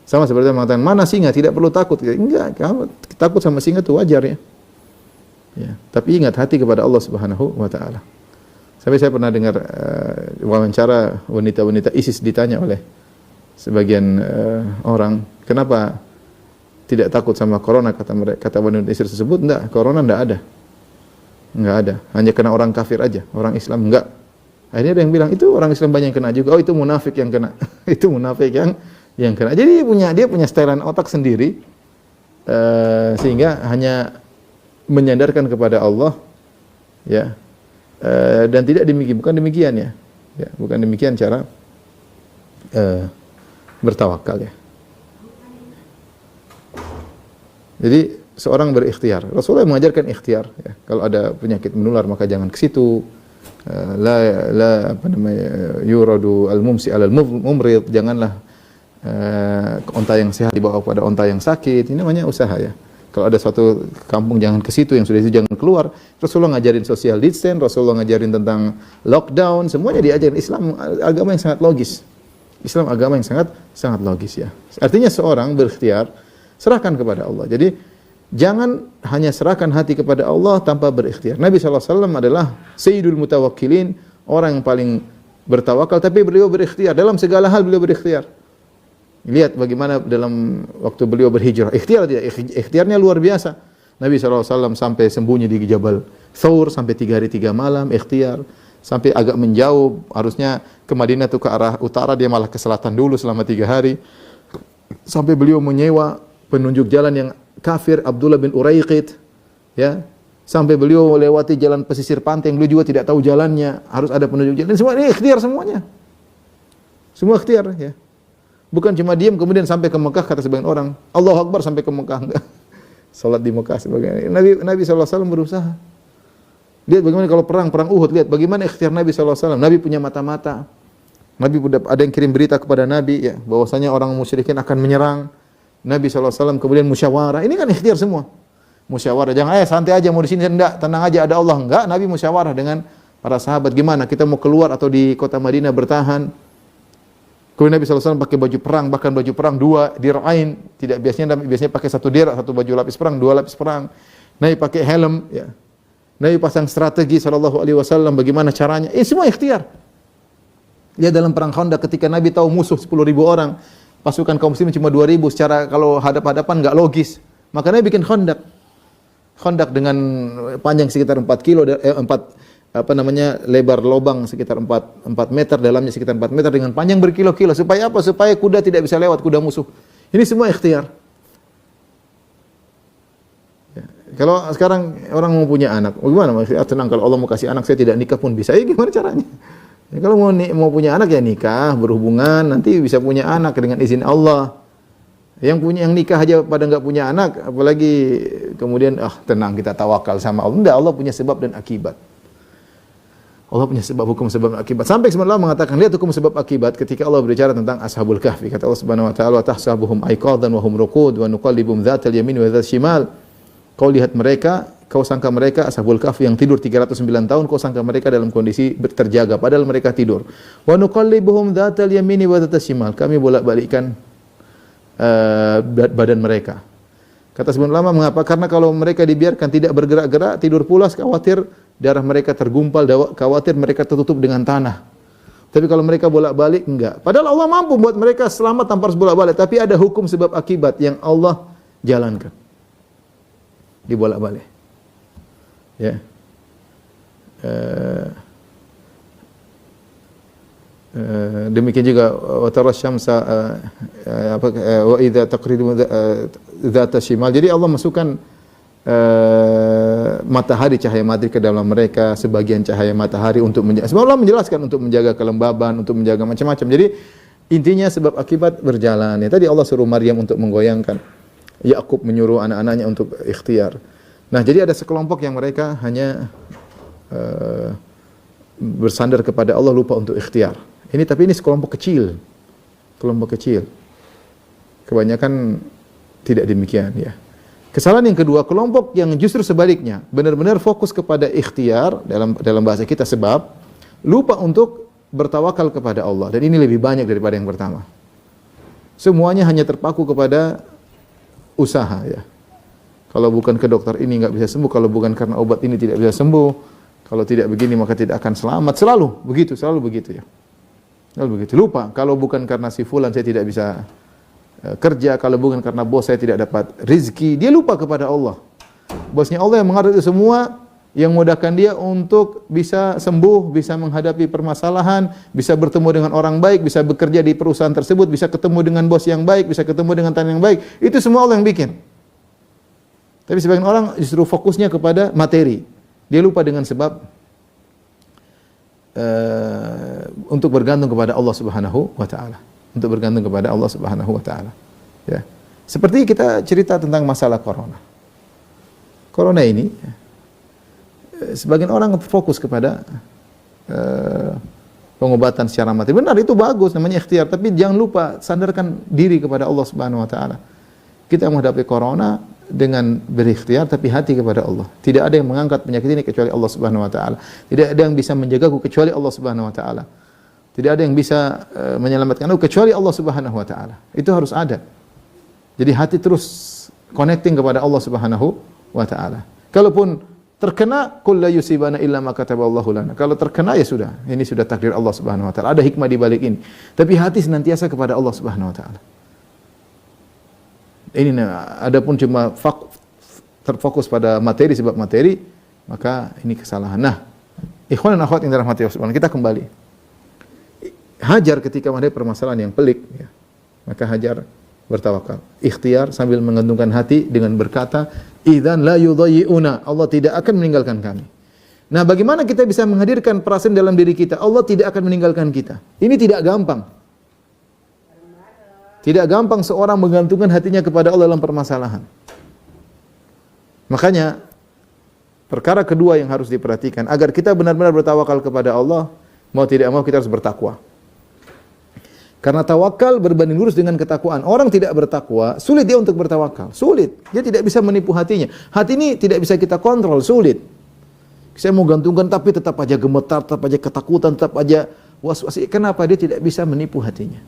Sama seperti yang mengatakan, mana singa, tidak perlu takut. Enggak, kamu takut sama singa itu wajar ya. Ya. Tapi ingat hati kepada Allah Subhanahu wa taala. Sampai saya pernah dengar wawancara wanita-wanita ISIS ditanya oleh sebagian orang, kenapa tidak takut sama corona, kata wanita ISIS tersebut, enggak, corona enggak ada, hanya kena orang kafir aja, orang Islam enggak. Akhirnya ada yang bilang, itu orang Islam banyak yang kena juga, oh itu munafik yang kena, itu munafik yang kena. Jadi dia punya setelan otak sendiri, sehingga hanya menyandarkan kepada Allah, ya, dan tidak demikian, bukan demikian ya, bukan demikian cara bertawakal ya. Jadi seorang berikhtiar. Rasulullah mengajarkan ikhtiar. Ya. Kalau ada penyakit menular maka jangan ke situ. Yuradu al-mumsi alal mumrid. Janganlah onta yang sehat dibawa pada onta yang sakit. Ini namanya usaha ya. Kalau ada suatu kampung jangan ke situ, yang sudah itu jangan keluar. Rasulullah ngajarin social distance, Rasulullah ngajarin tentang lockdown, semuanya diajarin. Islam agama yang sangat logis. Islam agama yang sangat logis ya. Artinya seorang berikhtiar, serahkan kepada Allah. Jadi jangan hanya serahkan hati kepada Allah tanpa berikhtiar. Nabi SAW adalah Sayyidul Mutawakkilin, orang yang paling bertawakal, tapi beliau berikhtiar. Dalam segala hal beliau berikhtiar. Lihat bagaimana dalam waktu beliau berhijrah. Ikhtiar tidak? Ikhtiarnya luar biasa. Nabi SAW sampai sembunyi di Jabal Thawr, sampai 3 hari 3 malam, ikhtiar. Sampai agak menjauh, harusnya ke Madinah itu ke arah utara, dia malah ke selatan dulu selama 3 hari. Sampai beliau menyewa penunjuk jalan yang kafir, Abdullah bin Uraiqid, ya. Sampai beliau melewati jalan pesisir pantai yang beliau juga tidak tahu jalannya, harus ada penunjuk jalan. Semua ini ikhtiar semuanya. Semua ikhtiar ya. Bukan cuma diam kemudian sampai ke Mekah, kata sebagian orang, Allahu Akbar sampai ke Mekah, enggak. Salat di Mekah sebagai Nabi SAW berusaha. Lihat bagaimana kalau perang Uhud, lihat bagaimana ikhtiar Nabi SAW. Nabi punya mata-mata. Nabi ada yang kirim berita kepada Nabi ya, bahwasanya orang musyrikin akan menyerang. Nabi SAW kemudian musyawarah. Ini kan ikhtiar semua. Musyawarah, jangan santai aja mau di sini, enggak, tenang aja ada Allah. Enggak, Nabi musyawarah dengan para sahabat, gimana kita mau keluar atau di kota Madinah bertahan. Kemudian Nabi SAW pakai baju perang, bahkan baju perang 2 dir'ain, tidak biasanya pakai 1 dir', 1 baju lapis perang, 2 lapis perang. Nabi pakai helm ya. Nabi pasang strategi sallallahu alaihi wasallam bagaimana caranya. Ini semua ikhtiar. Lihat dalam perang Khandaq ketika Nabi tahu musuh 10.000 orang, pasukan kaum muslimin cuma 2.000, secara kalau hadap-hadapan enggak logis. Maka Nabi bikin Khandaq. Khandaq dengan panjang sekitar 4 kilo, lebar lubang sekitar 4 meter, dalamnya sekitar 4 meter dengan panjang berkilo-kilo. Supaya apa? Supaya kuda tidak bisa lewat, kuda musuh. Ini semua ikhtiar. Ya. Kalau sekarang orang mau punya anak, gimana? Tenang, kalau Allah mau kasih anak saya tidak nikah pun bisa. Ya gimana caranya? Ya, kalau mau punya anak ya nikah, berhubungan, nanti bisa punya anak dengan izin Allah. Yang nikah aja pada enggak punya anak, apalagi kemudian tenang kita tawakal sama Allah. Enggak, Allah punya sebab dan akibat. Allah punya sebab, hukum sebab akibat. Sampai sebenarnya Allah mengatakan, lihat hukum sebab akibat ketika Allah berbicara tentang Ashabul Kahfi. Kata Allah Subhanahu wa taala, "Wa tahsabuhum aiqadan wa hum ruqud wa nuqallibum dzatal yamin wa dzatal shimal." Kau lihat mereka, kau sangka mereka Ashabul Kahfi yang tidur 309 tahun, kau sangka mereka dalam kondisi terjaga padahal mereka tidur. Wa nuqallibuhum dzatal yamin wa dzatal shimal. Kami bolak-balikkan badan mereka. Kata sebagian ulama, mengapa? Karena kalau mereka dibiarkan tidak bergerak-gerak, tidur pulas, khawatir darah mereka tergumpal, khawatir mereka tertutup dengan tanah. Tapi kalau mereka bolak-balik, enggak. Padahal Allah mampu buat mereka selamat tanpa harus bolak-balik. Tapi ada hukum sebab akibat yang Allah jalankan. Dibolak-balik. Ya. Demikian juga wa taras syamsa wa idza taqridu dzata shimal. Jadi Allah masukkan matahari, cahaya matahari ke dalam mereka, sebagian cahaya matahari untuk menjaga. Sebab Allah menjelaskan untuk menjaga kelembaban, untuk menjaga macam-macam. Jadi intinya sebab akibat berjalan. Ya, tadi Allah suruh Maryam untuk menggoyangkan. Yakub menyuruh anak-anaknya untuk ikhtiar. Nah, jadi ada sekelompok yang mereka hanya bersandar kepada Allah, lupa untuk ikhtiar. Tapi ini sekelompok kecil. Kelompok kecil. Kebanyakan tidak demikian, ya. Kesalahan yang kedua, kelompok yang justru sebaliknya, benar-benar fokus kepada ikhtiar dalam bahasa kita, sebab lupa untuk bertawakal kepada Allah, dan ini lebih banyak daripada yang pertama. Semuanya hanya terpaku kepada usaha, ya. Kalau bukan ke dokter ini enggak bisa sembuh, kalau bukan karena obat ini tidak bisa sembuh, kalau tidak begini maka tidak akan selamat. Selalu begitu ya. Selalu begitu. Lupa, kalau bukan karena si fulan saya tidak bisa kerja, kalau bukan karena bos saya tidak dapat rizki. Dia lupa kepada Allah. Bosnya Allah yang mengatur itu semua, yang memudahkan dia untuk bisa sembuh, bisa menghadapi permasalahan, bisa bertemu dengan orang baik, bisa bekerja di perusahaan tersebut, bisa ketemu dengan bos yang baik, bisa ketemu dengan tamu yang baik. Itu semua Allah yang bikin. Tapi sebagian orang justru fokusnya kepada materi. Dia lupa dengan sebab untuk bergantung kepada Allah Subhanahu wa taala. Untuk bergantung kepada Allah Subhanahu wa taala. Ya. Seperti kita cerita tentang masalah corona. Corona ini, sebagian orang fokus kepada pengobatan secara materi. Benar, itu bagus, namanya ikhtiar, tapi jangan lupa sandarkan diri kepada Allah Subhanahu wa taala. Kita menghadapi corona dengan berikhtiar, tapi hati kepada Allah. Tidak ada yang mengangkat penyakit ini kecuali Allah Subhanahu wa taala. Tidak ada yang bisa menjagaku kecuali Allah Subhanahu wa taala. Tidak ada yang bisa menyelamatkan aku kecuali Allah Subhanahu wa taala. Itu harus ada. Jadi hati terus connecting kepada Allah Subhanahu wa taala. Kalaupun terkena, qul la yusibana illa ma kataballahu lana. Kalau terkena ya sudah, ini sudah takdir Allah Subhanahu wa taala. Ada hikmah di balik ini. Tapi hati senantiasa kepada Allah Subhanahu wa taala. Ini adapun cuma terfokus pada materi sebab materi, maka ini kesalahan. Nah, ikhwan dan akhwat yang dalam hati Allah Subhanahu, kita kembali. Hajar ketika menghadapi permasalahan yang pelik, ya, maka Hajar bertawakal, ikhtiar sambil menggantungkan hati dengan berkata, "Idzan la yudayyi'una." Allah tidak akan meninggalkan kami. Nah, bagaimana kita bisa menghadirkan perasaan dalam diri kita, Allah tidak akan meninggalkan kita? Ini tidak gampang. Tidak gampang seorang menggantungkan hatinya kepada Allah dalam permasalahan. Makanya perkara kedua yang harus diperhatikan agar kita benar-benar bertawakal kepada Allah, mau tidak mau kita harus bertakwa. Karena tawakal berbanding lurus dengan ketakwaan. Orang tidak bertakwa, sulit dia untuk bertawakal. Sulit. Dia tidak bisa menipu hatinya. Hati ini tidak bisa kita kontrol, sulit. Saya mau gantungkan tapi tetap aja gemetar, tetap aja ketakutan, tetap aja was-was. Kenapa dia tidak bisa menipu hatinya?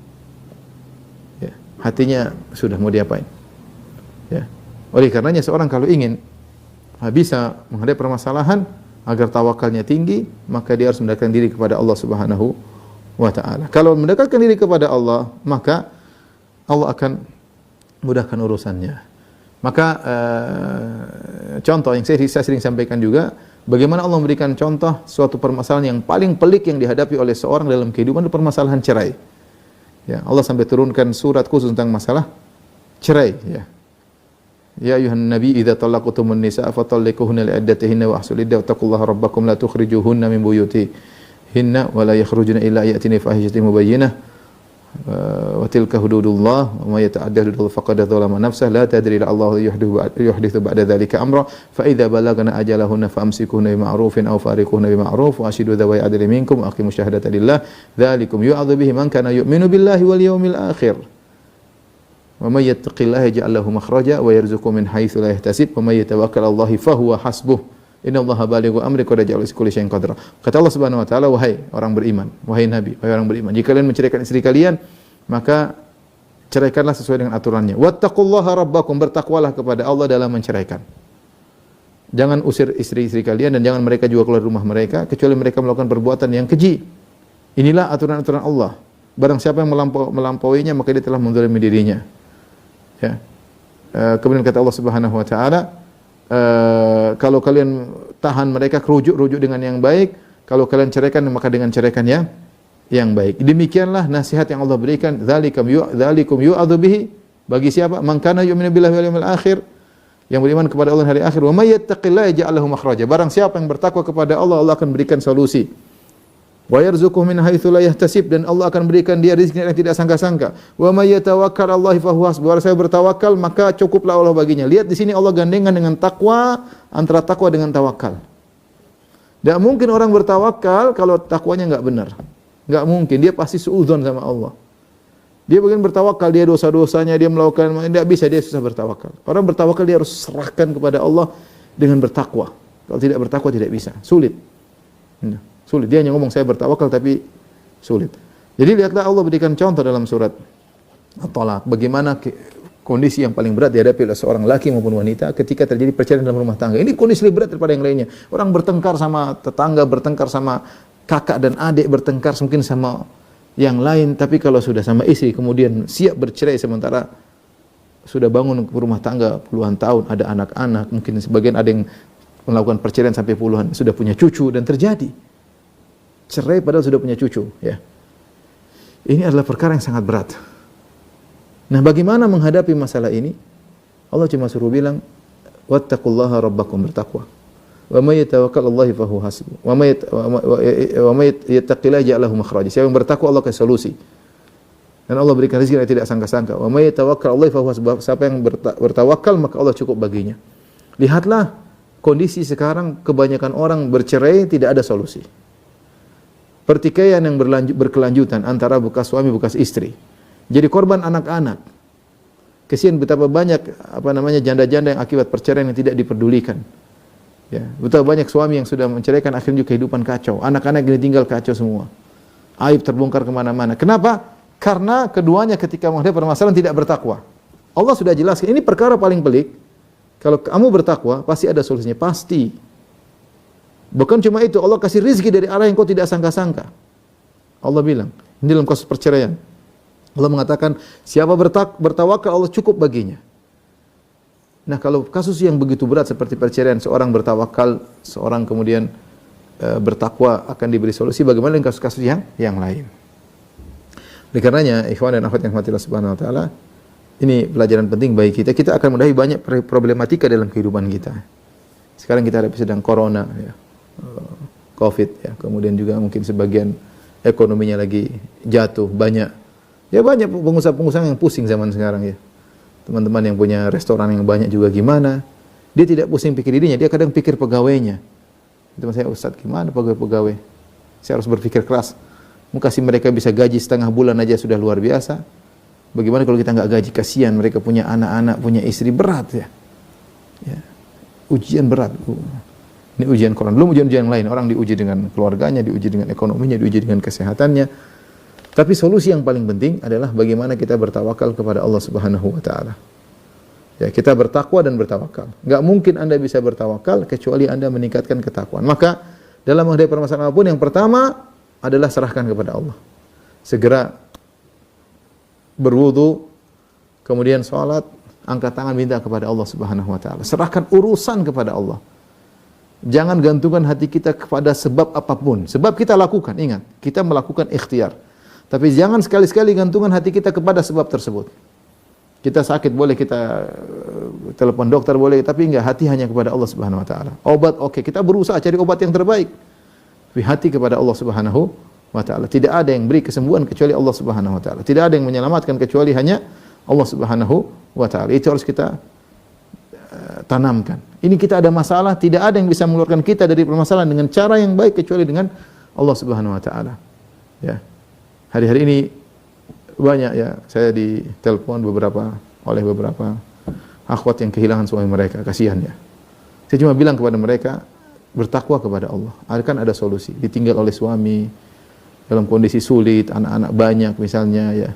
Ya, hatinya sudah mau diapain? Ya. Oleh karenanya seorang kalau ingin bisa menghadapi permasalahan agar tawakalnya tinggi, maka dia harus mendekatkan diri kepada Allah Subhanahu wa ta'ala. Kalau mendekatkan diri kepada Allah, maka Allah akan mudahkan urusannya. Maka contoh yang saya sering sampaikan juga, bagaimana Allah memberikan contoh suatu permasalahan yang paling pelik yang dihadapi oleh seorang dalam kehidupan, itu permasalahan cerai. Ya, Allah sampai turunkan surat khusus tentang masalah cerai, ya. Ya ayuhan nabi idza talaqtumun nisaa fatalliquhunna li'iddatihinna wa ahsul iddah wattaqullaha rabbakum la tukhrijuhunna min buyutihinna wa la yakhrujuna illa ya'tina fahishatin mubayyinah wa tilka hududullah wa may yata'adda hududallah faqad dzalama nafsahu la tadri la Allah yuhdithu ba'da dzalika amra fa idza balagna ajalahunna famsikuhunna bima'rufin aw fariquhunna bima'ruf wa ashidu dzawai adlin minkum aqimus syahadata lillah dzalikum yu'adzu bihi man kana yu'minu billahi wal yawmil akhir. Wa may yattaqillaha yaj'al lahu makhraja wa yarzuqhu min haitsu la yahtasib wa may yatawakkal 'ala Allahi fa huwa hasbuh. Innallaha balighu amri qad ja'ala likulli syai'in qadra. Kata Allah Subhanahu wa taala, wahai orang beriman, wahai nabi, wahai orang beriman, jika kalian menceraikan istri kalian, maka ceraikanlah sesuai dengan aturannya. Wattaqullaha rabbakum, bertakwalah kepada Allah dalam menceraikan. Jangan usir istri-istri kalian dan jangan mereka juga keluar rumah mereka kecuali mereka melakukan perbuatan yang keji. Inilah aturan-aturan Allah. Barang siapa yang melampauinya maka dia telah menzalimi dirinya. Ya. Kemudian kata Allah Subhanahu wa taala, kalau kalian tahan mereka, rujuk dengan yang baik. Kalau kalian ceraikan maka dengan ceraikan yang baik. Demikianlah nasihat yang Allah berikan. Dzalikum yu'adzu bihi, bagi siapa? Man kana yu'minu billahi wal yawmil akhir. yang beriman kepada Allah dan hari akhir. Wa may yattaqillaha yaj'al lahu makhraja. Barang siapa yang bertakwa kepada Allah, Allah akan berikan solusi. Wa yarzuquhu min haitsu la yahtasib, dan Allah akan berikan dia rezeki yang tidak sangka-sangka. Wa may yatawakkal 'alallahi fa huwa hasbuh. Barang siapa bertawakal, maka cukuplah Allah baginya. Lihat di sini Allah gandengan dengan takwa, antara takwa dengan tawakal. Tidak mungkin orang bertawakal kalau takwanya enggak benar. Enggak mungkin, dia pasti suudzon sama Allah. Dia bagian bertawakal, dia dosa-dosanya, dia melakukan, tidak bisa, dia susah bertawakal. Orang bertawakal dia harus serahkan kepada Allah dengan bertakwa. Kalau tidak bertakwa tidak bisa, sulit. Sulit, dia hanya ngomong saya bertawakal tapi sulit. Jadi lihatlah Allah berikan contoh dalam surat At-Talaq, bagaimana kondisi yang paling berat dihadapi oleh seorang laki maupun wanita ketika terjadi perceraian dalam rumah tangga. Ini kondisi lebih berat daripada yang lainnya. Orang bertengkar sama tetangga, bertengkar sama kakak dan adik, bertengkar mungkin sama yang lain, tapi kalau sudah sama istri kemudian siap bercerai sementara sudah bangun rumah tangga puluhan tahun, ada anak-anak, mungkin sebagian ada yang melakukan perceraian sampai puluhan, sudah punya cucu, dan terjadi cerai padahal sudah punya cucu, ya. Ini adalah perkara yang sangat berat. Nah, bagaimana menghadapi masalah ini? Allah cuma suruh bilang, wattaqullaha rabbakum, bertakwa. Wa may yatawakkal 'alallahi fa huwa hasbuh. Wa may yattaqillaha ja'al lahu makhraja. Siapa yang bertakwa Allah kasih solusi. Dan Allah berikan rezeki yang tidak sangka-sangka. Wa may yatawakkal 'alallahi fa huwa hasbuh. Siapa yang bertawakal maka Allah cukup baginya. Lihatlah kondisi sekarang, kebanyakan orang bercerai tidak ada solusi. Pertikaian yang berkelanjutan antara bekas suami bekas istri. Jadi korban anak-anak. Kesian betapa banyak janda-janda yang akibat perceraian yang tidak diperdulikan. Ya, betapa banyak suami yang sudah menceraikan akhirnya juga kehidupan kacau. Anak-anak ini tinggal kacau semua. Aib terbongkar kemana-mana. Kenapa? Karena keduanya ketika menghadapi permasalahan tidak bertakwa. Allah sudah jelaskan, ini perkara paling pelik. Kalau kamu bertakwa, pasti ada solusinya. Pasti. Bukan cuma itu, Allah kasih rizki dari arah yang kau tidak sangka-sangka. Allah bilang, ini dalam kasus perceraian. Allah mengatakan, siapa bertawakal Allah cukup baginya. Nah, kalau kasus yang begitu berat seperti perceraian, seorang bertawakal, seorang kemudian bertakwa akan diberi solusi, bagaimana dengan kasus-kasus yang lain? Oleh karenanya, ikhwan dan akhwat yang rahmati Allah Subhanahu wa taala, ini pelajaran penting bagi kita. Kita akan menghadapi banyak problematika dalam kehidupan kita. Sekarang kita hadapi sedang corona, ya. Covid, ya. Kemudian juga mungkin sebagian ekonominya lagi jatuh, banyak pengusaha-pengusaha yang pusing zaman sekarang, ya. Teman-teman yang punya restoran yang banyak juga gimana? Dia tidak pusing pikir dirinya, dia kadang pikir pegawainya. Teman saya, Ustaz, gimana pegawai-pegawai? Saya harus berpikir keras. Mau kasih mereka bisa gaji setengah bulan aja sudah luar biasa. Bagaimana kalau kita nggak gaji? Kasihan, mereka punya anak-anak, punya istri, berat, ya. Ya. Ujian berat. Ini ujian Quran. Belum ujian-ujian lain. Orang diuji dengan keluarganya, diuji dengan ekonominya, diuji dengan kesehatannya. Tapi solusi yang paling penting adalah bagaimana kita bertawakal kepada Allah Subhanahu wa taala. Ya, kita bertakwa dan bertawakal. Enggak mungkin Anda bisa bertawakal kecuali Anda meningkatkan ketakwaan. Maka dalam menghadapi permasalahan apapun, yang pertama adalah serahkan kepada Allah. Segera berwudu, kemudian salat, angkat tangan minta kepada Allah Subhanahu wa taala. Serahkan urusan kepada Allah. Jangan gantungkan hati kita kepada sebab apapun. Sebab kita lakukan, ingat, kita melakukan ikhtiar. Tapi jangan sekali-sekali gantungkan hati kita kepada sebab tersebut. Kita sakit boleh kita telepon dokter boleh, tapi enggak, hati hanya kepada Allah Subhanahu wa taala. Obat oke, kita berusaha cari obat yang terbaik. Tapi hati kepada Allah Subhanahu wa taala. Tidak ada yang beri kesembuhan kecuali Allah Subhanahu wa taala. Tidak ada yang menyelamatkan kecuali hanya Allah Subhanahu wa taala. Itu harus kita tanamkan. Ini kita ada masalah, tidak ada yang bisa mengeluarkan kita dari permasalahan dengan cara yang baik kecuali dengan Allah Subhanahu wa taala. Ya. Hari-hari ini banyak, ya, saya ditelepon oleh beberapa akhwat yang kehilangan suami mereka, kasihan, ya. Saya cuma bilang kepada mereka, bertakwa kepada Allah. Akan ada solusi. Ditinggal oleh suami dalam kondisi sulit, anak-anak banyak misalnya, ya.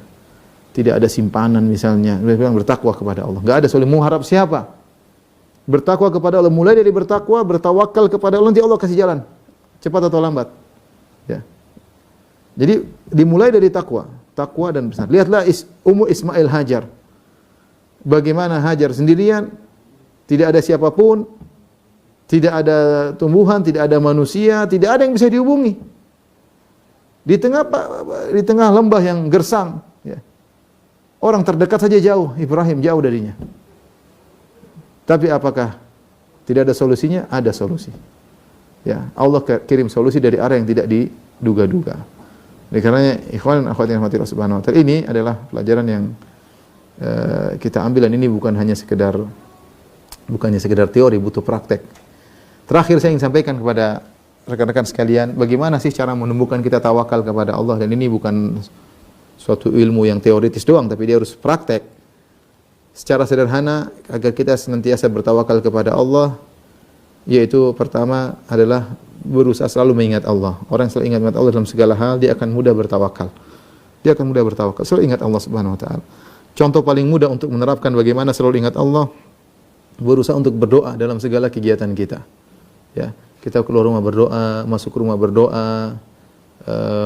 Tidak ada simpanan misalnya. Mereka bilang bertakwa kepada Allah. Enggak ada solusi. Mau harap siapa? Bertakwa kepada Allah, mulai dari bertakwa, bertawakal kepada Allah, nanti Allah kasih jalan, cepat atau lambat. Ya. Jadi dimulai dari takwa dan bersandar. Lihatlah Ummu Ismail Hajar. Bagaimana Hajar sendirian, tidak ada siapapun, tidak ada tumbuhan, tidak ada manusia, tidak ada yang bisa dihubungi. Di tengah lembah yang gersang, ya. Orang terdekat saja jauh, Ibrahim jauh darinya. Tapi apakah tidak ada solusinya? Ada solusi. Ya, Allah kirim solusi dari arah yang tidak diduga-duga. Oleh karenanya, ikhwan dan akhwat yang dirahmati Allah Subhanahu wa taala, ini adalah pelajaran yang kita ambil, dan ini bukannya sekedar teori, butuh praktek. Terakhir saya ingin sampaikan kepada rekan-rekan sekalian, bagaimana sih cara menumbuhkan kita tawakal kepada Allah, dan ini bukan suatu ilmu yang teoritis doang, tapi dia harus praktek. Secara sederhana agar kita senantiasa bertawakal kepada Allah, yaitu pertama adalah berusaha selalu mengingat Allah. Orang yang selalu ingat Allah dalam segala hal, dia akan mudah bertawakal. Selalu ingat Allah Subhanahu wa taala. Contoh paling mudah untuk menerapkan bagaimana selalu ingat Allah, berusaha untuk berdoa dalam segala kegiatan kita. Ya, kita keluar rumah berdoa, masuk rumah berdoa,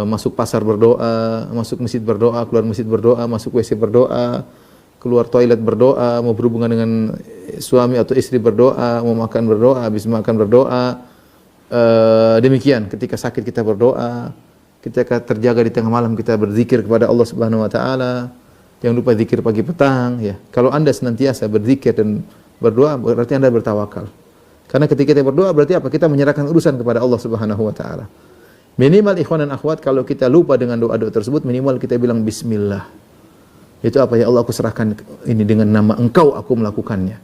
masuk pasar berdoa, masuk masjid berdoa, keluar masjid berdoa, masuk WC berdoa, keluar toilet berdoa, mau berhubungan dengan suami atau istri berdoa, mau makan berdoa, habis makan berdoa. Demikian ketika sakit kita berdoa, ketika terjaga di tengah malam kita berzikir kepada Allah Subhanahu wa taala. Jangan lupa zikir pagi petang, ya. Kalau Anda senantiasa berzikir dan berdoa, berarti Anda bertawakal. Karena ketika kita berdoa berarti apa? Kita menyerahkan urusan kepada Allah Subhanahu wa taala. Minimal ikhwan dan akhwat, kalau kita lupa dengan doa-doa tersebut, minimal kita bilang bismillah. Itu apa? Ya Allah, aku serahkan ini dengan nama Engkau, aku melakukannya.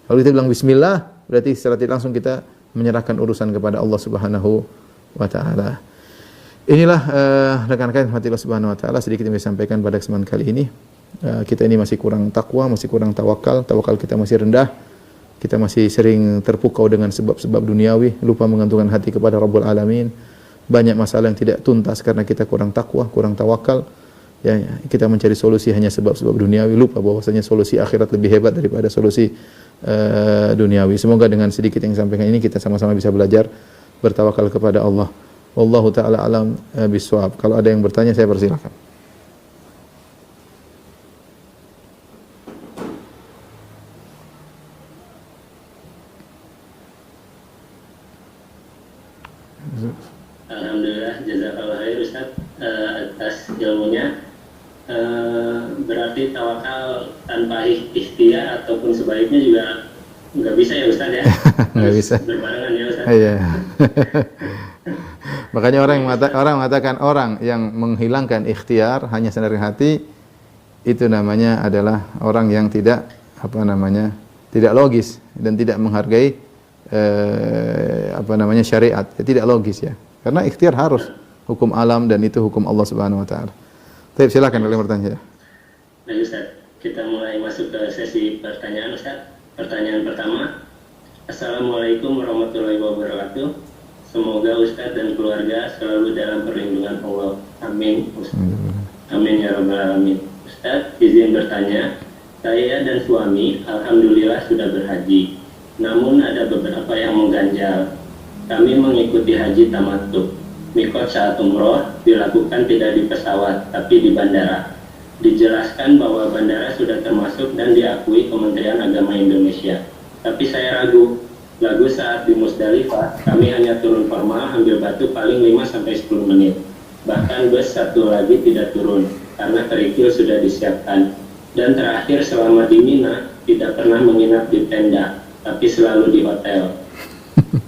Kalau kita bilang bismillah, berarti secara tidak langsung kita menyerahkan urusan kepada Allah Subhanahu wa taala. Inilah rekan-rekan hati Allah Subhanahu wa taala, sedikit yang saya sampaikan pada kesempatan kali ini. Kita ini masih kurang takwa, masih kurang tawakal kita masih rendah. Kita masih sering terpukau dengan sebab-sebab duniawi, lupa menggantungkan hati kepada Rabbul Alamin. Banyak masalah yang tidak tuntas karena kita kurang takwa, kurang tawakal. Ya, kita mencari solusi hanya sebab-sebab duniawi, lupa bahwasanya solusi akhirat lebih hebat daripada solusi duniawi. Semoga dengan sedikit yang sampaikan ini kita sama-sama bisa belajar bertawakal kepada Allah. Wallahu taala alam bisawab. Kalau ada yang bertanya, saya persilakan. Alhamdulillah, jazakallah khair Ustaz atas ilmunya. Berarti tawakal tanpa ikhtiar ataupun sebaliknya juga nggak bisa ya Ustaz ya? Nggak bisa. Berbarengan ya Ustaz. Iya. Makanya orang mengatakan orang yang menghilangkan ikhtiar hanya sendiri hati, itu namanya adalah orang yang tidak tidak logis dan tidak menghargai syariat. Tidak logis ya. Karena ikhtiar harus hukum alam dan itu hukum Allah Subhanahu wa taala. Baik, silakan kalau bertanya. Baik Ustaz, kita mulai masuk ke sesi pertanyaan Ustaz. Pertanyaan pertama. Assalamualaikum warahmatullahi wabarakatuh. Semoga Ustaz dan keluarga selalu dalam perlindungan Allah. Amin. Amin ya rabbal alamin. Ustaz, izin bertanya. Saya dan suami alhamdulillah sudah berhaji. Namun ada beberapa yang mengganjal. Kami mengikuti haji tamattu. Mikot saat umroh dilakukan tidak di pesawat, tapi di bandara. Dijelaskan bahwa bandara sudah termasuk dan diakui Kementerian Agama Indonesia. Tapi saya ragu saat di Musdalifah, kami hanya turun formal, ambil batu paling 5-10 menit. Bahkan bus satu lagi tidak turun, karena kerikil sudah disiapkan. Dan terakhir selama di Mina, tidak pernah menginap di tenda, tapi selalu di hotel.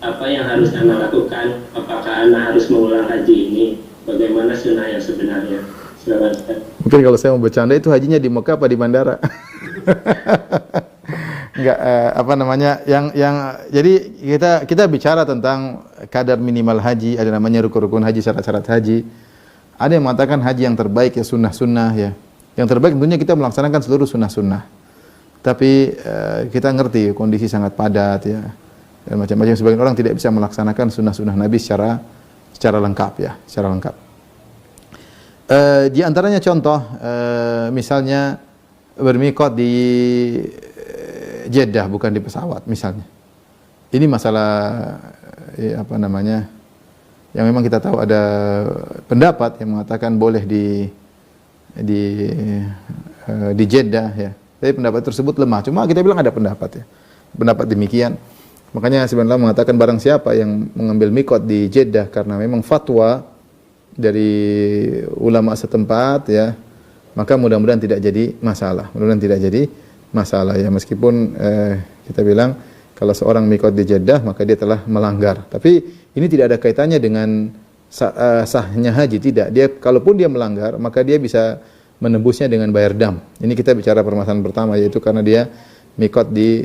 Apa yang harus Anda lakukan? Apakah Anda harus mengulang haji ini? Bagaimana sunnah yang sebenarnya? Silakan. Mungkin kalau saya mau bercanda, itu hajinya di Mekah apa di bandara? Enggak, jadi kita bicara tentang kadar minimal haji, ada namanya rukun-rukun haji, syarat-syarat haji. Ada yang mengatakan haji yang terbaik ya sunnah-sunnah ya. Yang terbaik tentunya kita melaksanakan seluruh sunnah-sunnah. Tapi kita ngerti kondisi sangat padat ya. Dan macam-macam, sebagian orang tidak bisa melaksanakan sunnah-sunnah Nabi secara lengkap ya, secara lengkap. Di antaranya contoh, misalnya bermikot di Jeddah bukan di pesawat misalnya. Ini masalah yang memang kita tahu ada pendapat yang mengatakan boleh di Jeddah ya. Tapi pendapat tersebut lemah. Cuma kita bilang ada pendapat ya. Pendapat demikian. Makanya sebenarnya mengatakan barang siapa yang mengambil mikot di Jeddah karena memang fatwa dari ulama setempat ya, maka mudah-mudahan tidak jadi masalah. Mudah-mudahan tidak jadi masalah ya, meskipun Kita bilang kalau seorang mikot di Jeddah maka dia telah melanggar. Tapi ini tidak ada kaitannya dengan sahnya haji, tidak. Dia kalaupun dia melanggar maka dia bisa menembusnya dengan bayar dam. Ini kita bicara permasalahan pertama, yaitu karena dia mikot di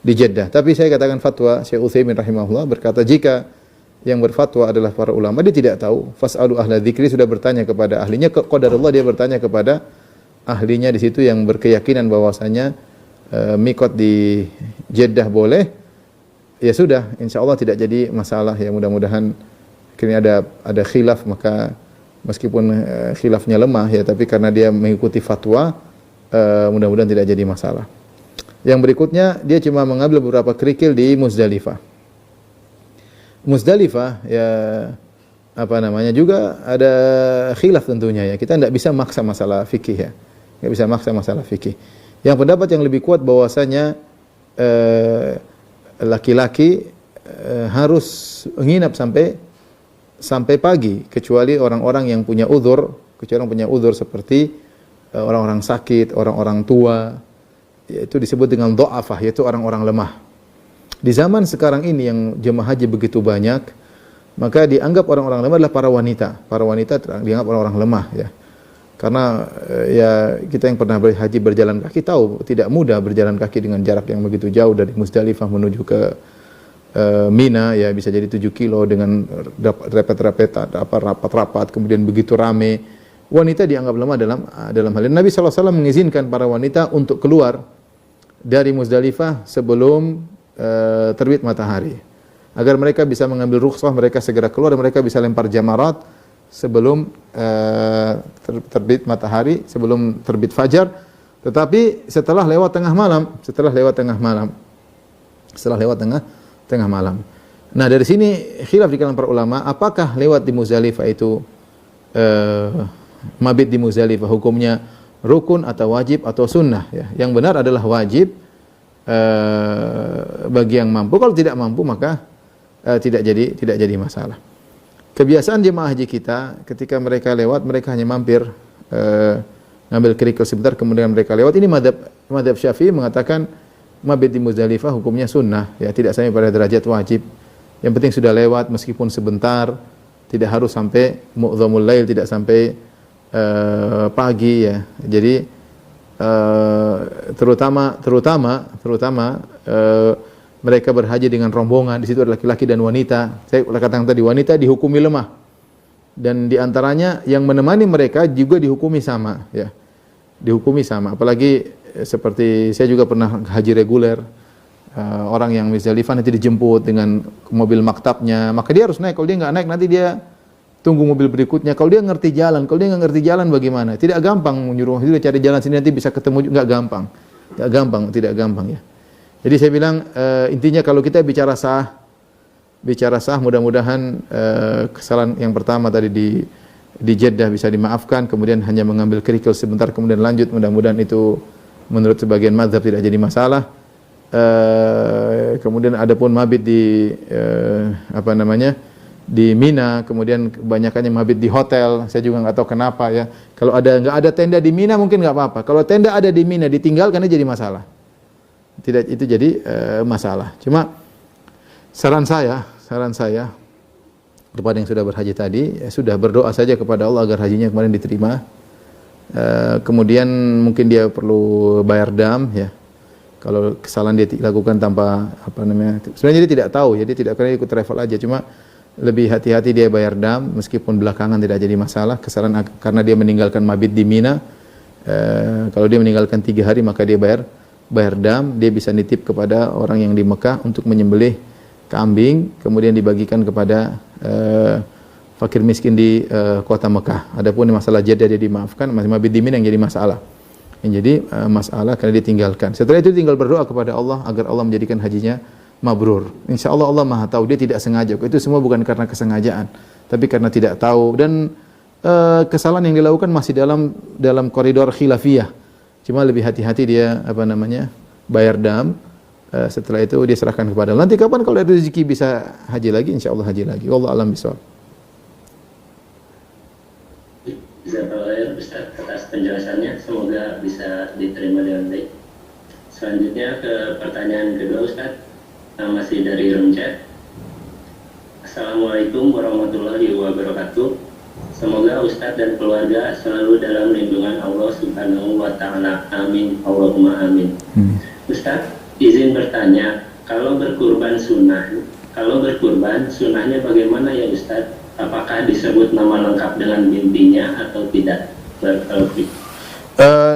Jeddah. Tapi saya katakan fatwa Syekh Utsaimin rahimahullah berkata, jika yang berfatwa adalah para ulama, dia tidak tahu, fas'alu ahla dzikri, sudah bertanya kepada ahlinya, qadarullah dia bertanya kepada ahlinya di situ yang berkeyakinan bahwasanya mikot di Jeddah boleh, ya sudah, insyaallah tidak jadi masalah. Ya mudah-mudahan kini ada khilaf, maka meskipun khilafnya lemah ya, tapi karena dia mengikuti fatwa, mudah-mudahan tidak jadi masalah. Yang berikutnya, dia cuma mengambil beberapa kerikil di Muzdalifah. Muzdalifah ya juga ada khilaf tentunya ya. Kita tidak bisa maksa masalah fikih ya. Tidak bisa maksa masalah fikih. Yang pendapat yang lebih kuat bahwasanya laki-laki harus menginap sampai pagi, kecuali orang-orang yang punya uzur, seperti orang-orang sakit, orang-orang tua, yaitu disebut dengan dha'afah, yaitu orang-orang lemah. Di zaman sekarang ini yang jemaah haji begitu banyak, maka dianggap orang-orang lemah adalah para wanita. Para wanita dianggap orang-orang lemah ya. Karena ya kita yang pernah berhaji berjalan kaki tahu tidak mudah berjalan kaki dengan jarak yang begitu jauh dari Muzdalifah menuju ke Mina ya, bisa jadi 7 kilo dengan rapat-rapat, kemudian begitu rame. Wanita dianggap lemah dalam hal ini. Nabi SAW mengizinkan para wanita untuk keluar dari Muzdalifah sebelum terbit matahari, agar mereka bisa mengambil rukhsah, mereka segera keluar dan mereka bisa lempar jamarat sebelum terbit matahari, sebelum terbit fajar. Tetapi setelah lewat tengah malam. Nah, dari sini khilaf di kalangan para ulama, apakah lewat di Muzdalifah itu mabit di Muzdalifah hukumnya rukun atau wajib atau sunnah ya. Yang benar adalah wajib bagi yang mampu. Kalau tidak mampu maka tidak jadi masalah. Kebiasaan jemaah haji kita ketika mereka lewat, mereka hanya mampir ngambil kerikil sebentar kemudian mereka lewat. Ini mazhab Syafi'i mengatakan mabit di Muzdalifah hukumnya sunnah ya, tidak sampai pada derajat wajib. Yang penting sudah lewat meskipun sebentar, tidak harus sampai mu'dhamul lail, tidak sampai pagi ya. Jadi terutama mereka berhaji dengan rombongan, di situ ada laki-laki dan wanita. Saya katakan tadi wanita dihukumi lemah, dan di antaranya yang menemani mereka juga dihukumi sama ya, apalagi seperti saya juga pernah haji reguler, orang yang Muzdalifah nanti dijemput dengan mobil maktabnya, maka dia harus naik. Kalau dia nggak naik nanti dia tunggu mobil berikutnya. Kalau dia ngerti jalan, bagaimana? Tidak gampang menyuruh dia cari jalan sini nanti bisa ketemu, tidak gampang ya. Jadi saya bilang intinya kalau kita bicara sah, mudah-mudahan kesalahan yang pertama tadi di Jeddah bisa dimaafkan, kemudian hanya mengambil kerikil sebentar kemudian lanjut, mudah-mudahan itu menurut sebagian mazhab tidak jadi masalah. Kemudian adapun mabit di di Mina, kemudian kebanyakannya mabit di hotel. Saya juga nggak tahu kenapa ya. Kalau nggak ada tenda di Mina mungkin nggak apa-apa. Kalau tenda ada di Mina ditinggalkan jadi masalah. Tidak, itu jadi masalah. Cuma saran saya kepada yang sudah berhaji tadi, ya sudah berdoa saja kepada Allah agar hajinya kemarin diterima. Kemudian mungkin dia perlu bayar dam ya. Kalau kesalahan dia lakukan tanpa sebenarnya dia tidak tahu ya, dia tidak pernah ikut travel aja, cuma lebih hati-hati dia bayar dam meskipun belakangan tidak jadi masalah. Kesalahan karena dia meninggalkan mabit di Mina. Kalau dia meninggalkan 3 hari maka dia bayar dam, dia bisa nitip kepada orang yang di Mekah untuk menyembelih kambing kemudian dibagikan kepada fakir miskin di kota Mekah. Adapun masalah Jeddah dia dimaafkan, masih mabit di Mina yang jadi masalah. Yang jadi masalah karena ditinggalkan. Setelah itu tinggal berdoa kepada Allah agar Allah menjadikan hajinya mabrur. Insyaallah Allah Maha tahu, dia tidak sengaja. Itu semua bukan karena kesengajaan, tapi karena tidak tahu, dan kesalahan yang dilakukan masih dalam koridor khilafiyah. Cuma lebih hati-hati dia bayar dam. Setelah itu dia serahkan kepada Allah. Nanti kapan kalau ada rezeki bisa haji lagi, insyaallah haji lagi. Wallahu a'lam bishawab. Jazakallahu Ustaz atas penjelasannya, semoga bisa diterima dengan baik. Selanjutnya ke pertanyaan kedua Ustaz, masih dari room chat. Assalamualaikum warahmatullahi wabarakatuh. Semoga Ustadz dan keluarga selalu dalam lindungan Allah Subhanahu wa Ta'ala. Amin. Allahumma amin. Ustadz, izin bertanya, kalau berkurban sunnahnya bagaimana ya Ustadz? Apakah disebut nama lengkap dengan bintinya atau tidak?